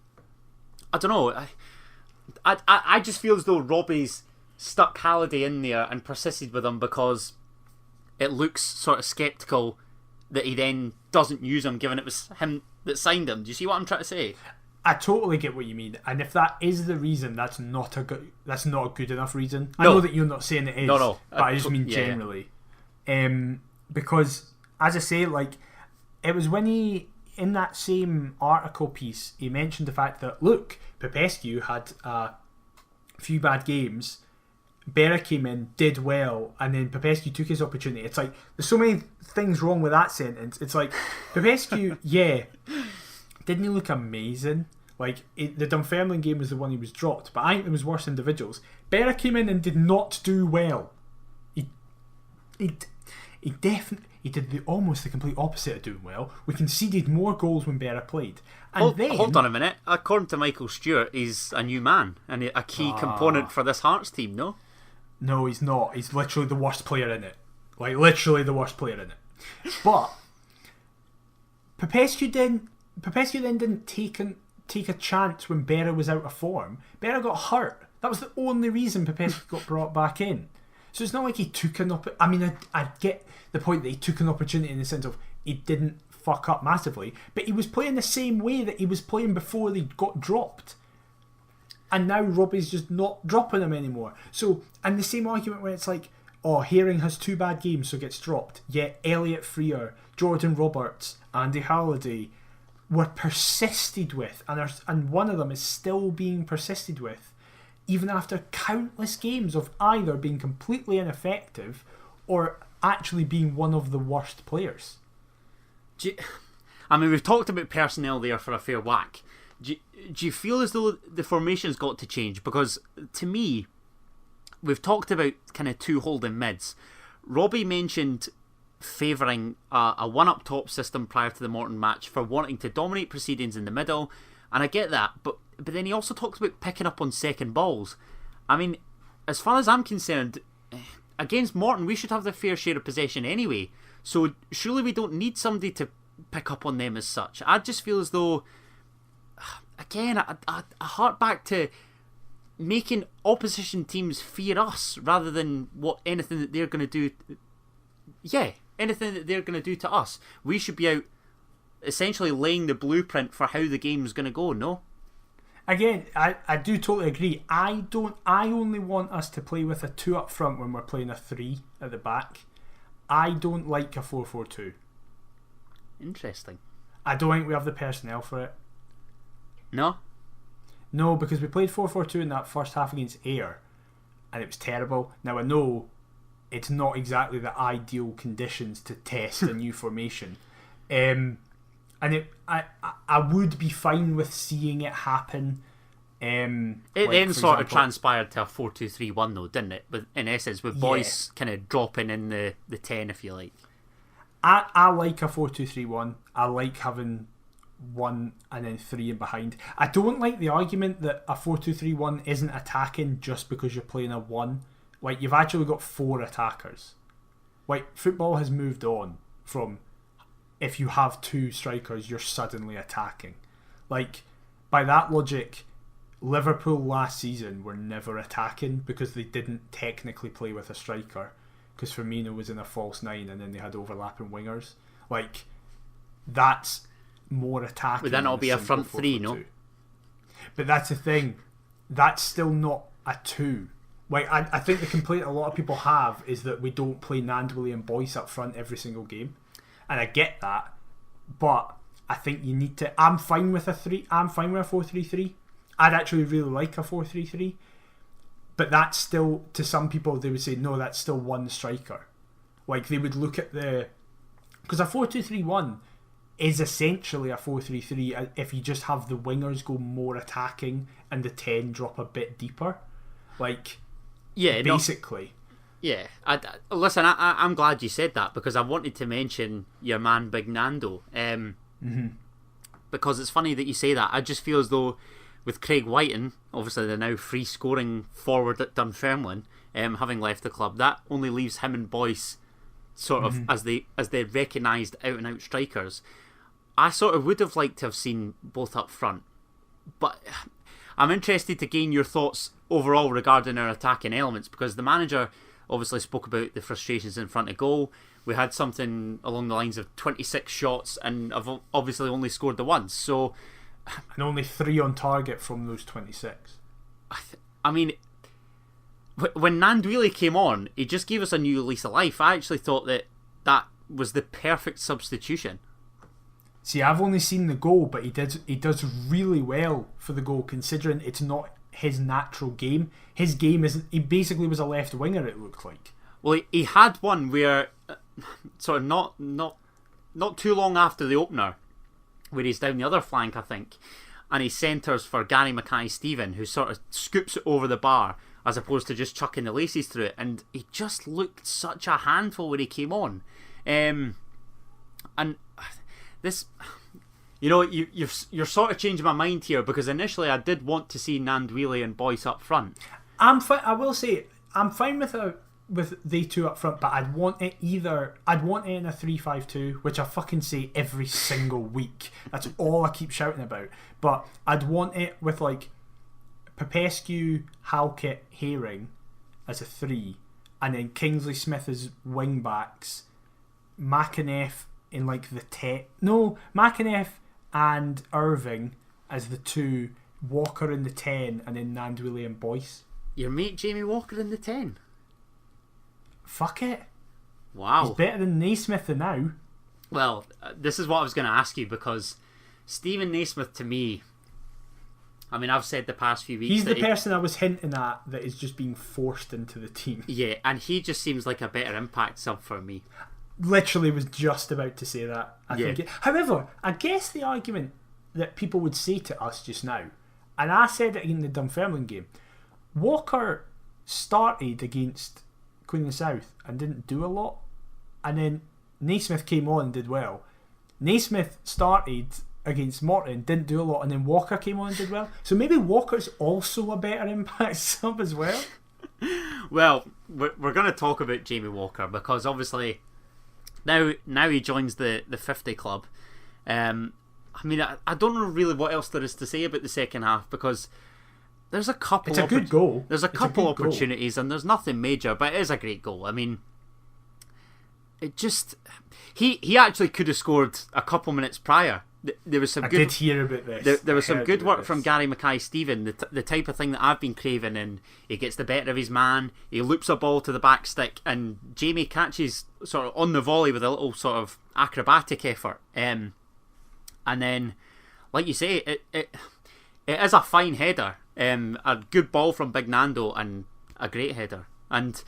I don't know, I just feel as though Robbie's stuck Halliday in there and persisted with him because it looks sort of sceptical that he then doesn't use him, given it was him that signed him. Do you see what I'm trying to say? I totally get what you mean, and if that is the reason, that's not a good enough reason. I know that you're not saying it is, but I just mean generally. Because, as I say, like, it was when he, in that same article piece, he mentioned the fact that, look, Popescu had a few bad games, Berra came in, did well, and then Popescu took his opportunity. It's like, there's so many things wrong with that sentence. It's like, Popescu, yeah, didn't he look amazing? Like, the Dunfermline game was the one he was dropped, but I think there was worse individuals. Berra came in and did not do well. He did almost the complete opposite of doing well. We conceded more goals when Berra played. And hold on a minute. According to Michael Stewart, he's a new man and a key component for this Hearts team, no? No, he's not. He's literally the worst player in it. Like, literally the worst player in it. But Popescu then didn't take a chance when Berra was out of form. Berra got hurt. That was the only reason Popescu got brought back in. So it's not like he took an opportunity. I mean, I get the point that he took an opportunity in the sense of he didn't fuck up massively, but he was playing the same way that he was playing before they got dropped. And now Robbie's just not dropping him anymore. So, and the same argument where it's like, oh, Herring has 2 bad games, so gets dropped. Yet Elliot Freer, Jordan Roberts, Andy Halliday were persisted with, and one of them is still being persisted with, even after countless games of either being completely ineffective or actually being one of the worst players. I mean, we've talked about personnel there for a fair whack. Do you feel as though the formation's got to change? Because to me, we've talked about kind of 2 holding mids. Robbie mentioned favouring a one-up top system prior to the Morton match for wanting to dominate proceedings in the middle, and I get that, but then he also talked about picking up on second balls. I mean, as far as I'm concerned, against Morton we should have the fair share of possession anyway, so surely we don't need somebody to pick up on them as such. I just feel as though, again, I hark back to making opposition teams fear us rather than anything that they're going to do. Yeah, anything that they're going to do to us. We should be out essentially laying the blueprint for how the game's going to go, no? Again, I do totally agree. I only want us to play with a 2 up front when we're playing a 3 at the back. I don't like a 4-4-2. Interesting. I don't think we have the personnel for it. No? No, because we played 4-4-2 in that first half against Ayr, and it was terrible. Now I know it's not exactly the ideal conditions to test a new formation, and I would be fine with seeing it happen. It then sort of transpired to a 4-2-3-1 though, didn't it? But in essence, with Boyce kind of dropping in the 10, if you like. I like a 4-2-3-1. I like having 1 and then 3 in behind. I don't like the argument that a 4-2-3-1 isn't attacking just because you're playing a 1. Like, you've actually got 4 attackers. Like, football has moved on from if you have 2 strikers, you're suddenly attacking. Like, by that logic, Liverpool last season were never attacking because they didn't technically play with a striker, because Firmino was in a false 9 and then they had overlapping wingers. Like, that's more attacking. Would that not be a front 3, no? But that's the thing. That's still not a 2. Like, I think the complaint a lot of people have is that we don't play Nandwilly and Boyce up front every single game. And I get that, but I think you need to. I'm fine with a 3. I'm fine with a 4-3-3. I'd actually really like a 4-3-3, but that's still, to some people, they would say no, that's still 1 striker. Like, they would look at because a 4-2-3-1 is essentially a 4-3-3 if you just have the wingers go more attacking and the 10 drop a bit deeper. Like, yeah, basically. Yeah, listen, I'm glad you said that, because I wanted to mention your man Big Nando, because it's funny that you say that. I just feel as though with Craig Whiten, obviously the now free scoring forward at Dunfermline, having left the club, that only leaves him and Boyce sort of as they recognised out and out strikers. I sort of would have liked to have seen both up front, but I'm interested to gain your thoughts overall regarding our attacking elements, because the manager obviously spoke about the frustrations in front of goal. We had something along the lines of 26 shots and have obviously only scored the once. So, and only 3 on target from those 26. I mean, when Nandwilly came on, he just gave us a new lease of life. I actually thought that was the perfect substitution. See, I've only seen the goal, but he does really well for the goal, considering it's not his natural game. His game is, he basically was a left winger, it looked like. Well, he had one where sort of not too long after the opener, where he's down the other flank, I think, and he centres for Gary Mackay-Steven, who sort of scoops it over the bar as opposed to just chucking the laces through it, and he just looked such a handful when he came on. And this, you know, you're sort of changing my mind here, because initially I did want to see Nandwilly and Boyce up front. I will say I'm fine with they 2 up front, but I'd want it in a 3-5-2, which I fucking say every single week. That's all I keep shouting about. But I'd want it with like Popescu, Halkett, Herring as a 3, and then Kingsley Smith as wing backs, McAneff in like the 10. No, McAneff and Irving as the 2, Walker in the 10, and then Nandwilly and Boyce. Your mate Jamie Walker in the 10? Fuck it. Wow. He's better than Naismith now. Well, this is what I was going to ask you, because Stephen Naismith, to me, I mean, I've said the past few weeks... He's the person I was hinting at that is just being forced into the team. Yeah, and he just seems like a better impact sub for me. Literally was just about to say that. I think. However, I guess the argument that people would say to us just now, and I said it in the Dunfermline game, Walker started against Queen of the South and didn't do a lot, and then Naismith came on and did well. Naismith started against Morton, didn't do a lot, and then Walker came on and did well. So maybe Walker's also a better impact sub as well. Well, we're going to talk about Jamie Walker, because obviously now he joins the 50 club. I mean, I don't know really what else there is to say about the second half, because there's a couple. It's a good goal. There's a couple opportunities, and there's nothing major, but it is a great goal. I mean, it just he actually could have scored a couple minutes prior there was some I good. did hear about this. There was some good work this. from Gary Mackay-Steven, the type of thing that I've been craving. And he gets the better of his man. He loops a ball to the back stick, and Jamie catches sort of on the volley with a little sort of acrobatic effort. And then, like you say, it is a fine header. A good ball from Big Nando and a great header. And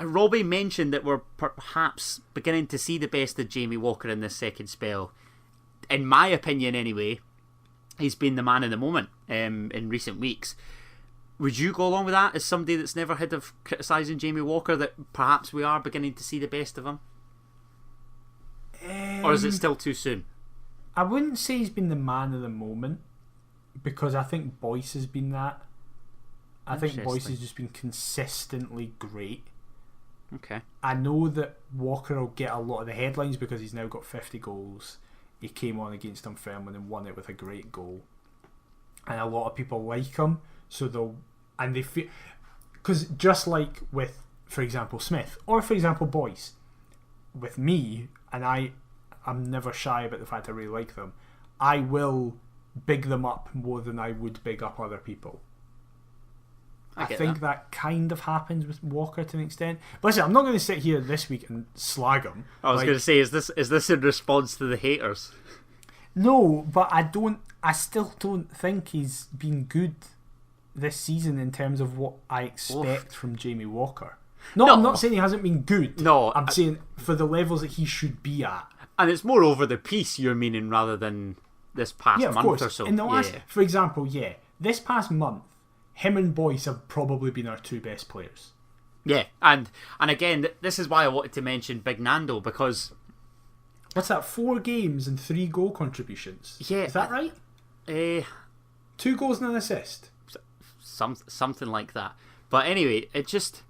Robbie mentioned that we're perhaps beginning to see the best of Jamie Walker in this second spell. In my opinion, anyway, he's been the man of the moment in recent weeks. Would you go along with that as somebody that's never heard of criticising Jamie Walker, that perhaps we are beginning to see the best of him? Or is it still too soon? I wouldn't say he's been the man of the moment, because I think Boyce has been that. I think Boyce has just been consistently great. Okay. I know that Walker will get a lot of the headlines because he's now got 50 goals. He came on against Dunfermline and won it with a great goal. And a lot of people like him, so they feel, because just like with, for example, Smith, or for example Boyce, with me, and I'm never shy about the fact I really like them, I will big them up more than I would big up other people. I think that kind of happens with Walker to an extent. But listen, I'm not going to sit here this week and slag him. I was going to say, is this in response to the haters? No, but I still don't think he's been good this season in terms of what I expect from Jamie Walker. No, I'm not saying he hasn't been good. No, I'm saying for the levels that he should be at. And it's more over the piece you're meaning rather than this past month or so. In the last, for example, this past month, him and Boyce have probably been our two best players. Yeah, and again, this is why I wanted to mention Big Nando, because... What's that, 4 games and 3 goal contributions? Yeah. Is that right? 2 goals and an assist? Something like that. But anyway, it just...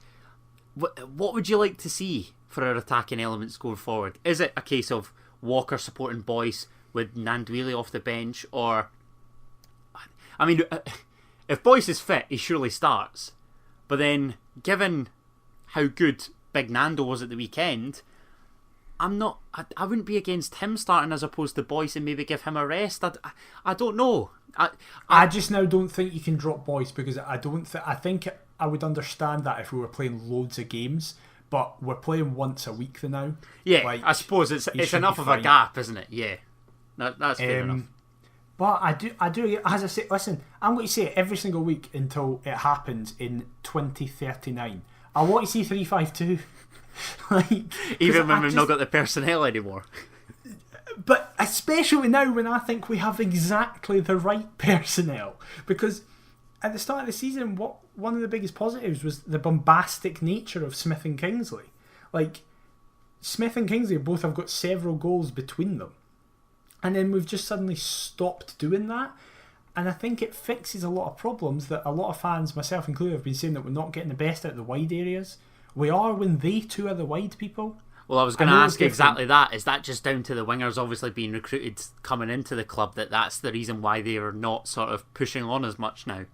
What would you like to see for our attacking elements going forward? Is it a case of Walker supporting Boyce with Nandwili off the bench, or... I mean... If Boyce is fit, he surely starts. But then, given how good Big Nando was at the weekend, I wouldn't be against him starting as opposed to Boyce and maybe give him a rest. I don't know. I just now don't think you can drop Boyce, because I think I would understand that if we were playing loads of games, but we're playing once a week now. Yeah, I suppose it's enough of a gap, isn't it? Yeah, that's fair enough. But I do, as I say, listen, I'm going to say it every single week until it happens in 2039. I want to see 3-5-2. Even when we've not got the personnel anymore. But especially now, when I think we have exactly the right personnel. Because at the start of the season, one of the biggest positives was the bombastic nature of Smith and Kingsley. Smith and Kingsley both have got several goals between them. And then we've just suddenly stopped doing that. And I think it fixes a lot of problems that a lot of fans, myself included, have been saying, that we're not getting the best out of the wide areas. We are when they two are the wide people. Well, I was going to ask exactly that. Is that just down to the wingers obviously being recruited coming into the club, that's the reason why they are not sort of pushing on as much now?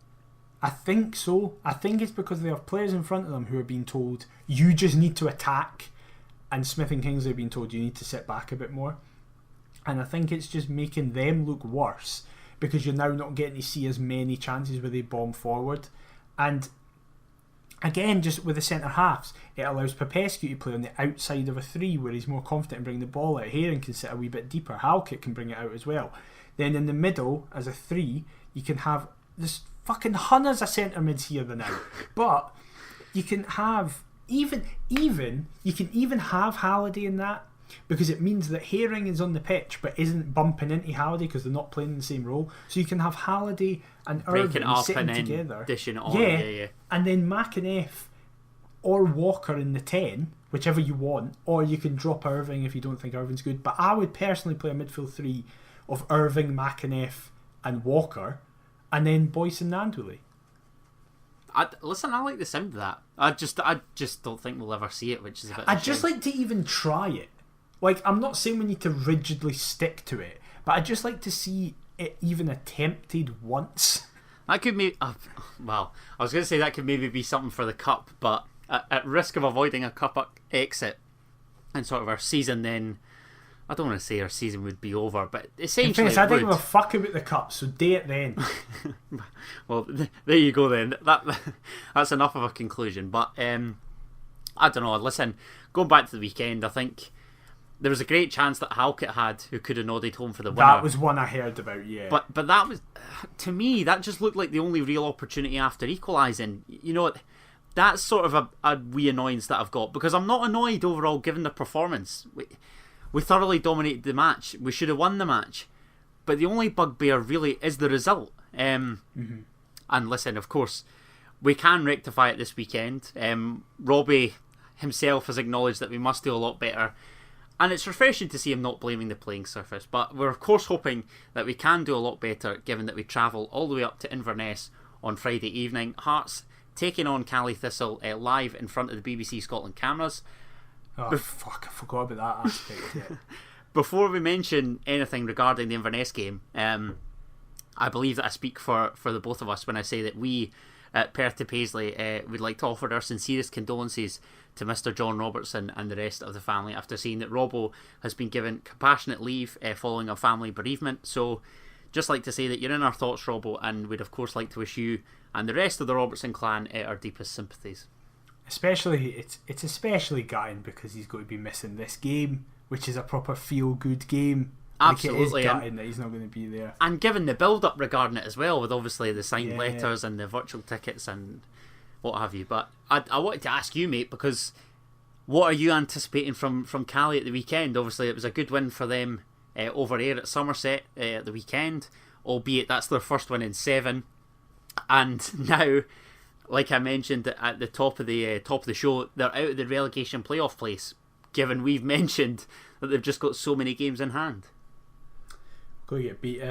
I think so. I think it's because they have players in front of them who are being told, you just need to attack. And Smith and Kingsley are being told, you need to sit back a bit more. And I think it's just making them look worse, because you're now not getting to see as many chances where they bomb forward. And again, just with the centre halves, it allows Popescu to play on the outside of a 3 where he's more confident in bringing the ball out. Heron can sit a wee bit deeper. Halkett can bring it out as well. Then in the middle, as a 3, you can have this fucking hundreds of centre mids here now. But you can have you can even have Halliday in that, because it means that Herring is on the pitch but isn't bumping into Halliday because they're not playing in the same role. So you can have Halliday and Irving sitting together, dishing it on. Yeah. And then McAneff or Walker in the 10, whichever you want, or you can drop Irving if you don't think Irving's good. But I would personally play a midfield 3 of Irving, McAneff and Walker, and then Boyce and Nandwili. Listen, I like the sound of that. I just don't think we'll ever see it, which is a bit I'd just like to even try it. I'm not saying we need to rigidly stick to it, but I'd just like to see it even attempted once. That could maybe... well, I was going to say that could maybe be something for the Cup, but at risk of avoiding a Cup exit and sort of our season then I don't want to say our season would be over, but In essentially fairness, I don't give a fuck about the cup, so day it then. Well, there you go then. That's enough of a conclusion. But I don't know. Listen, going back to the weekend, I think there was a great chance that Halkett had who could have nodded home for the winner. That was one I heard about, yeah. But that was, to me, that just looked like the only real opportunity after equalising. You know, that's sort of a wee annoyance that I've got, because I'm not annoyed overall given the performance. We thoroughly dominated the match. We should have won the match. But the only bugbear really is the result. And listen, of course, we can rectify it this weekend. Robbie himself has acknowledged that we must do a lot better. And it's refreshing to see him not blaming the playing surface. But we're of course hoping that we can do a lot better, given that we travel all the way up to Inverness on Friday evening. Hearts taking on Cali Thistle live in front of the BBC Scotland cameras. Oh, fuck, I forgot about that aspect. Yeah. Before we mention anything regarding the Inverness game, I believe that I speak for the both of us when I say that we at Perth to Paisley would like to offer our sincerest condolences to Mr. John Robertson and the rest of the family after seeing that Robbo has been given compassionate leave following a family bereavement. So just like to say that you're in our thoughts, Robbo, and we'd of course like to wish you and the rest of the Robertson clan our deepest sympathies. Especially, it's especially gutting because he's going to be missing this game, which is a proper feel-good game. Absolutely. Like, it is gutting that he's not going to be there. And given the build-up regarding it as well, with obviously the signed letters and the virtual tickets and what have you. But I wanted to ask you, mate, because what are you anticipating from Cali at the weekend? Obviously, it was a good win for them over there at Somerset at the weekend, albeit that's their first win in 7. And now, like I mentioned at the top of the show, they're out of the relegation playoff place, given we've mentioned that they've just got so many games in hand. Go get beat,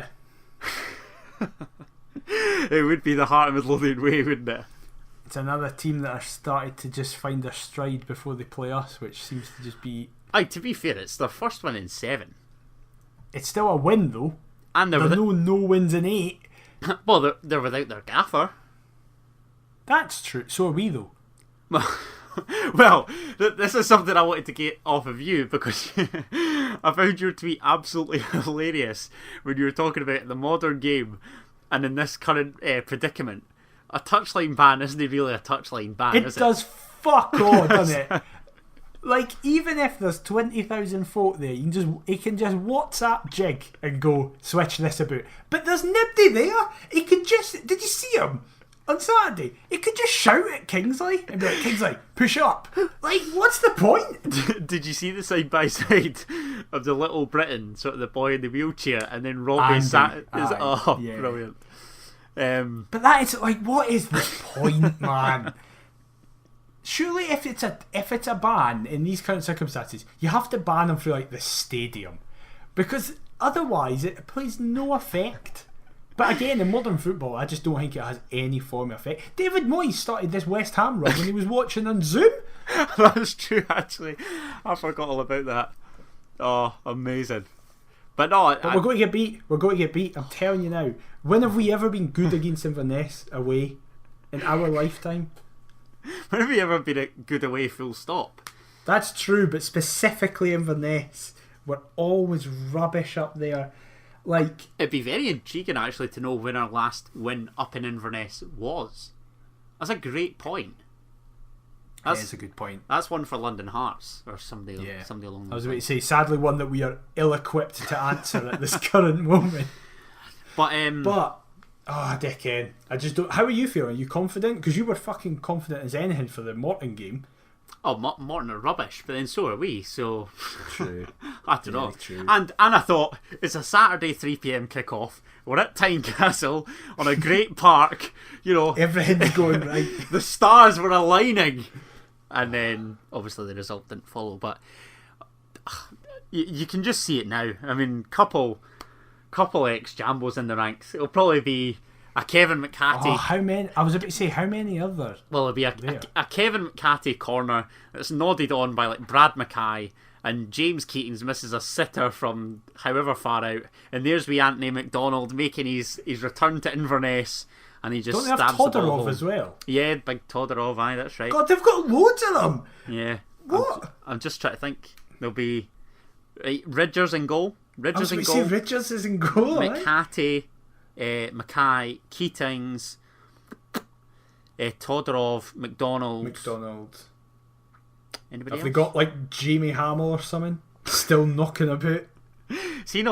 It would be the Heart of Midlothian way, wouldn't it? It's another team that are started to just find their stride before they play us, which seems to just be... To be fair, it's their first win in 7. It's still a win, though. And there's no wins in 8. Well, they're without their gaffer. That's true. So are we, though. Well, this is something I wanted to get off of you, because I found your tweet absolutely hilarious when you were talking about the modern game and in this current predicament. A touchline ban isn't really a touchline ban, is it? It does fuck all, doesn't it? Like, even if there's 20,000 folk there, you can just WhatsApp Jig and go, switch this about. But there's nobody there. He can just... Did you see him? On Saturday, he could just shout at Kingsley and be like, Kingsley, push up. Like, what's the point? Did you see the side by side of the little Briton, sort of the boy in the wheelchair, and then Robbie sat? Brilliant. But that is like, what is the point, man? Surely, if it's a ban in these kind of circumstances, you have to ban them for like the stadium, because otherwise it plays no effect. But again, in modern football, I just don't think it has any form of effect. David Moyes started this West Ham run when he was watching on Zoom. That's true, actually. I forgot all about that. Oh, amazing. But no, we're going to get beat. We're going to get beat. I'm telling you now. When have we ever been good against Inverness away in our lifetime? When have we ever been good away, full stop? That's true, but specifically Inverness, we're always rubbish up there. Like, it'd be very intriguing actually to know when our last win up in Inverness was. That's a great point. That's a good point. That's one for London Hearts or somebody along those lines. I was about to say, sadly, one that we are ill-equipped to answer at this current moment. But dickhead, I just don't. How are you feeling? Are you confident? Because you were fucking confident as anything for the Morton game. Oh, Morton are rubbish, but then so are we, so... True. I don't know. True. And I thought, it's a Saturday 3pm kickoff, we're at Tynecastle, on a great park, you know... Everything's going right. The stars were aligning! And then, obviously, the result didn't follow, but... You can just see it now. I mean, couple ex-Jambos in the ranks. It'll probably be... a Kevin McCarthy. Oh, how many? I was about to say, how many others? Well, it'll be a Kevin McCarthy corner that's nodded on by like Brad Mackay, and James Keatings misses a sitter from however far out, and there's wee Anthony McDonald making his return to Inverness, and he just stabs the ball home. Don't they have Todorov as well? Yeah, big Todorov, aye, that's right. God, they've got loads of them. Yeah. What? I'm just trying to think. There'll be Right, Ridgers in goal. Ridgers is in goal. McHattie, Mackay, Keatings, Todorov, McDonald. Anybody else? Have they got like Jamie Hamill or something still knocking about? See,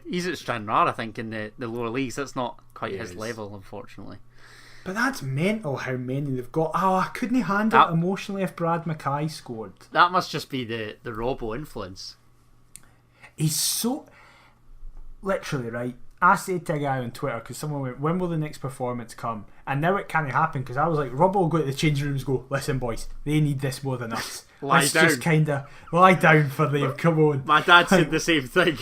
he's at Stranraer, I think, in the lower leagues. That's not quite his level, unfortunately. But that's mental how many they've got. Oh, I couldn't handle it emotionally if Brad Mackay scored. That must just be the Robbo influence. He's so... Literally, right? I said to a guy on Twitter, because someone went, when will the next performance come? And now it can't happen, because I was like, Robbo will go to the changing rooms and go, listen boys, they need this more than us. Let's just kind of lie down for them, come on. My dad said the same thing.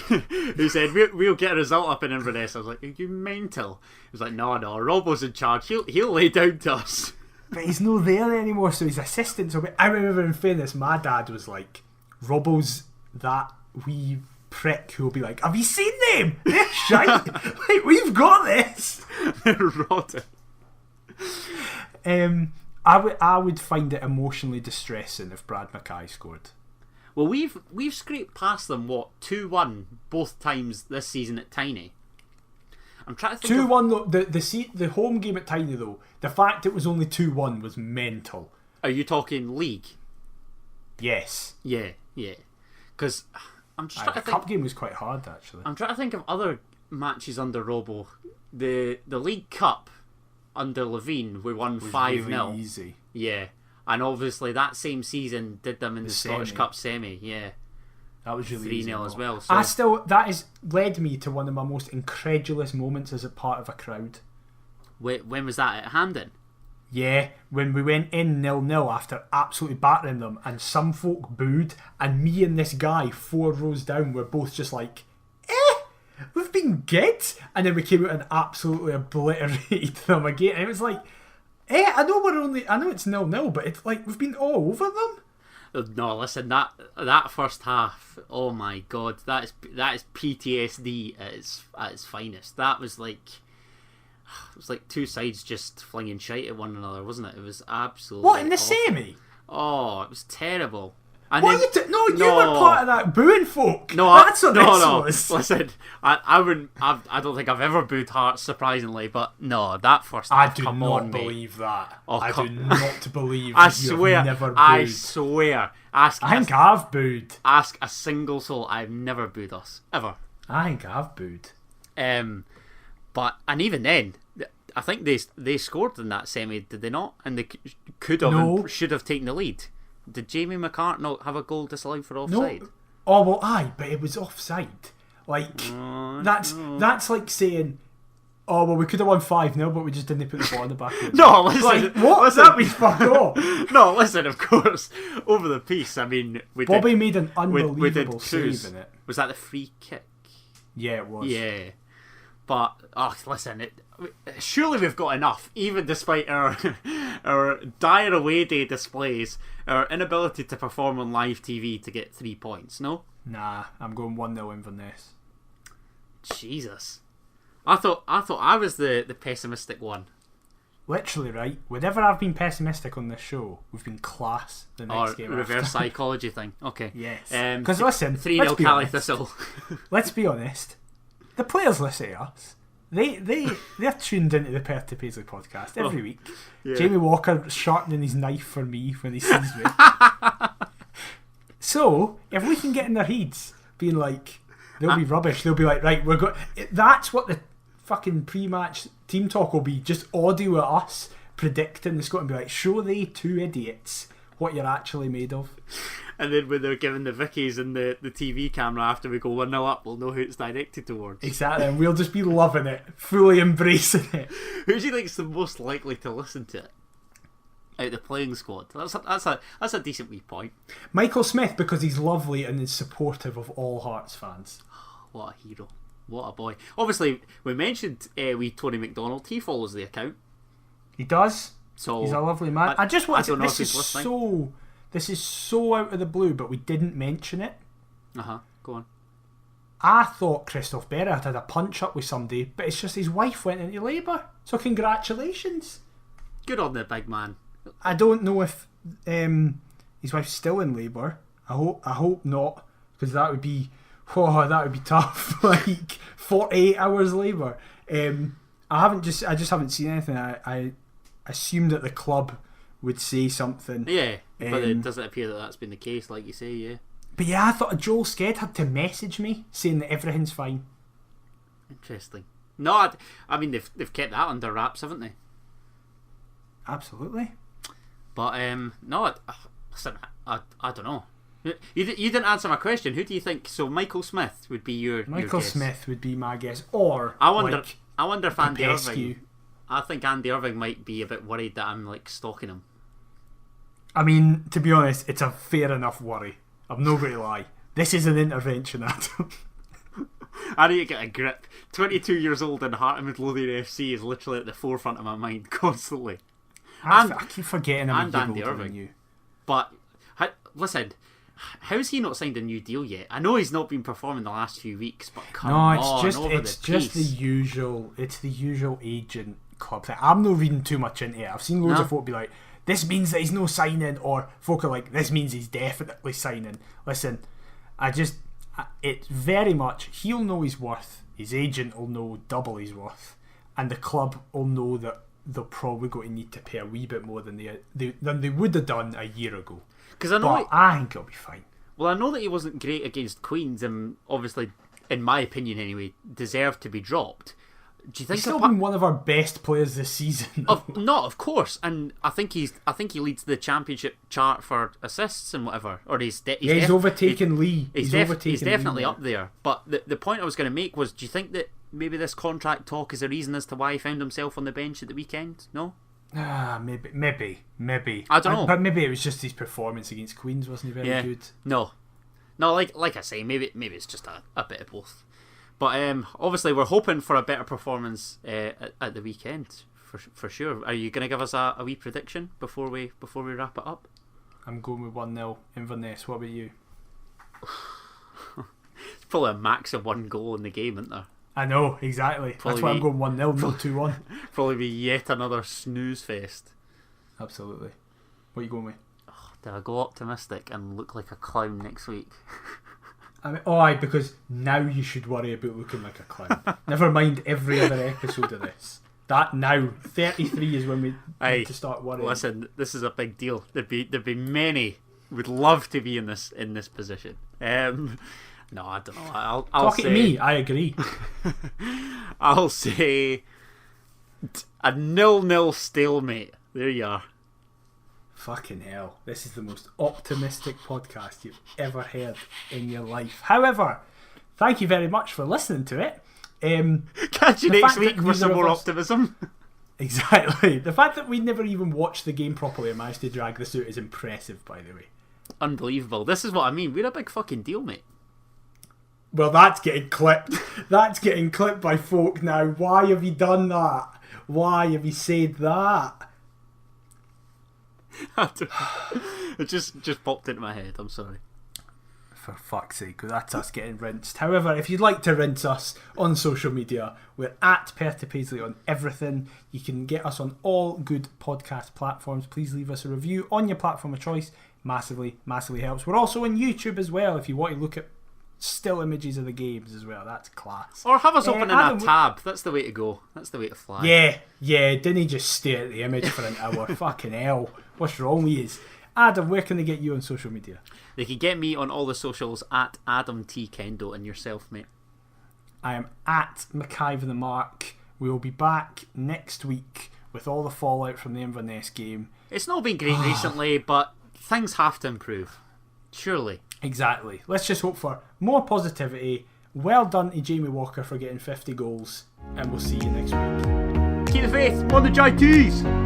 He said, we'll get a result up in Inverness. I was like, are you mental? He was like, no, Robbo's in charge. He'll lay down to us. But he's not there anymore, so his assistants will be... I remember in fairness, my dad was like, Robbo's that wee prick who'll be like, have you seen them? They're shite. Like, we've got this. They're rotten. I would find it emotionally distressing if Brad Mackay scored. Well, we've scraped past them 2-1 both times this season at Tiny. I'm trying to think 2-1 though. The home game at Tiny though, the fact it was only 2-1 was mental. Are you talking league? Yes. Yeah. Because I'm just trying to think. The cup game was quite hard actually. I'm trying to think of other matches under Robbo. The League Cup under Levine, we won 5-0. Really easy. Yeah, and obviously that same season did them in the Scottish Cup semi. Yeah, that was really 3-0 as well. So. That has led me to one of my most incredulous moments as a part of a crowd. When was that at Hampden? Yeah, when we went in 0-0 after absolutely battering them, and some folk booed, and me and this guy 4 rows down were both just like, we've been good, and then we came out and absolutely obliterated them again. And it was like, I know it's 0-0, but it's like we've been all over them. No, listen, that first half, oh my god, that is PTSD at its finest. That was like, it was like two sides just flinging shite at one another, wasn't it? It was absolutely What, in the awful. Semi? Oh, it was terrible. And what then, you were part of that booing folk. No, that's what this was. Listen, I wouldn't. I don't think I've ever booed Hearts, surprisingly, but no, that first half. I do not believe that. Oh, I do not believe. I that swear. You've never booed. I swear. I think I've booed. Ask a single soul. I've never booed us ever. I think I've booed. But even then, I think they scored in that semi, did they not? And they could have and should have taken the lead. Did Jamie McCart not have a goal disallowed for offside? No. Oh well, aye, but it was offside. Like that's like saying, oh well, we could have won 5-0, but we just didn't put the ball in the back. No, listen. Like, what? Listen, that means fuck off. No, listen. Of course, over the piece. I mean, Bobby made an unbelievable we did save in it. Was that the free kick? Yeah, it was. Yeah, but listen, surely we've got enough, even despite our dire away day displays, our inability to perform on live TV to get 3 points. No? Nah, I'm going 1-0 Inverness. Jesus, I thought I was the pessimistic one. Literally, right? Whenever I've been pessimistic on this show, we've been class the next game. Reverse psychology thing. Okay. Yes. Because listen, 3-0 Cali Thistle. Let's be honest. The players listen to us. They're tuned into the Perth to Paisley podcast every week. Yeah. Jamie Walker sharpening his knife for me when he sees me. So if we can get in their heads, being like, they'll be rubbish. They'll be like, right, we're going. That's what the fucking pre-match team talk will be. Just audio of us predicting the score and be like, show they two idiots what you're actually made of. And then when they're giving the Vickies and the TV camera after we go 1-0 up, we'll know who it's directed towards. Exactly, and we'll just be loving it, fully embracing it. Who do you think's the most likely to listen to it out of the playing squad? That's a decent wee point. Michael Smith, because he's lovely and is supportive of all Hearts fans. What a hero. What a boy. Obviously, we mentioned wee Tony McDonald. He follows the account. He does. So he's a lovely man. I just want to say, this is so out of the blue, but we didn't mention it. Go on. I thought Christoph Berra had a punch up with somebody, but it's just his wife went into labour. So congratulations. Good on the big man. I don't know if his wife's still in labour. I hope not, because that would be Oh, that would be tough. Like 48 hours labour. I just haven't seen anything. I assumed that the club would say something. Yeah, but it doesn't appear that that's been the case, like you say. Yeah. But yeah, I thought Joel Sked had to message me saying that everything's fine. Interesting. No, I mean they've kept that under wraps, haven't they? Absolutely. But no, listen, I don't know. You didn't answer my question. Who do you think? So Michael Smith would be your guess. Smith would be my guess. Or I wonder if Andy Popescu. Irving. I think Andy Irving might be a bit worried that I'm like stalking him. I mean, to be honest, it's a fair enough worry. I'm not going to lie. This is an intervention, Adam. I need to get a grip. 22 years old and Heart of Midlothian FC is literally at the forefront of my mind constantly. I keep forgetting I'm Andy Irving. You. But listen, how's he not signed a new deal yet? I know he's not been performing the last few weeks, but it's just the usual. It's the usual agent club thing. I'm not reading too much into it. I've seen loads of folk be like, "This means that he's no signing," or folk are like, "This means he's definitely signing." Listen, it's very much he'll know his worth. His agent will know double his worth, and the club will know that they're probably going to need to pay a wee bit more than they would have done a year ago. Because I think it'll be fine. Well, I know that he wasn't great against Queens, and obviously, in my opinion anyway, deserved to be dropped. Do you think he's still been one of our best players this season? Of course, and I think he leads the championship chart for assists and whatever. Or he's overtaken Lee. He's definitely up there. But the point I was going to make was: do you think that maybe this contract talk is a reason as to why he found himself on the bench at the weekend? No. Maybe. I don't know. But maybe it was just his performance against Queens wasn't very good. No. Like I say, maybe it's just a bit of both. But obviously, we're hoping for a better performance at the weekend for sure. Are you going to give us a wee prediction before we wrap it up? I'm going with 1-0 Inverness. What about you? It's probably a max of 1 goal in the game, isn't there? I know, exactly. That's why I'm going 1-0, not 2-1. Probably be yet another snooze fest. Absolutely. What are you going with? Did I go optimistic and look like a clown next week? Because now you should worry about looking like a clown. Never mind every other episode of this. That now, 33 is when we need to start worrying. Listen, this is a big deal. There'd be many would love to be in this position. No, I don't know. I'll Talking to me, I agree. I'll say a 0-0 stalemate. There you are. Fucking hell. This is the most optimistic podcast you've ever heard in your life. However, thank you very much for listening to it. Catch you next week for some more optimism. Exactly. The fact that we never even watched the game properly and managed to drag this out is impressive, by the way. Unbelievable. This is what I mean. We're a big fucking deal, mate. Well, that's getting clipped. That's getting clipped by folk now. Why have you done that? Why have you said that? It just popped into my head. I'm sorry. For fuck's sake, that's us getting rinsed. However, if you'd like to rinse us on social media, we're at Perth to Paisley on everything. You can get us on all good podcast platforms. Please leave us a review on your platform of choice. Massively helps. We're also on YouTube as well if you want to look at still images of the games as well. That's class. Or have us open in a tab. That's the way to go. That's the way to fly. Yeah. Didn't he just stare at the image for an hour? Fucking hell. What's wrong with you? Adam, where can they get you on social media? They can get me on all the socials at Adam T. Kendo, and yourself, mate. I am at McIver the Mark. We will be back next week with all the fallout from the Inverness game. It's not been great recently, but things have to improve. Surely. Exactly. Let's just hope for more positivity. Well done to Jamie Walker for getting 50 goals, and we'll see you next week. Keep the faith on the JTs!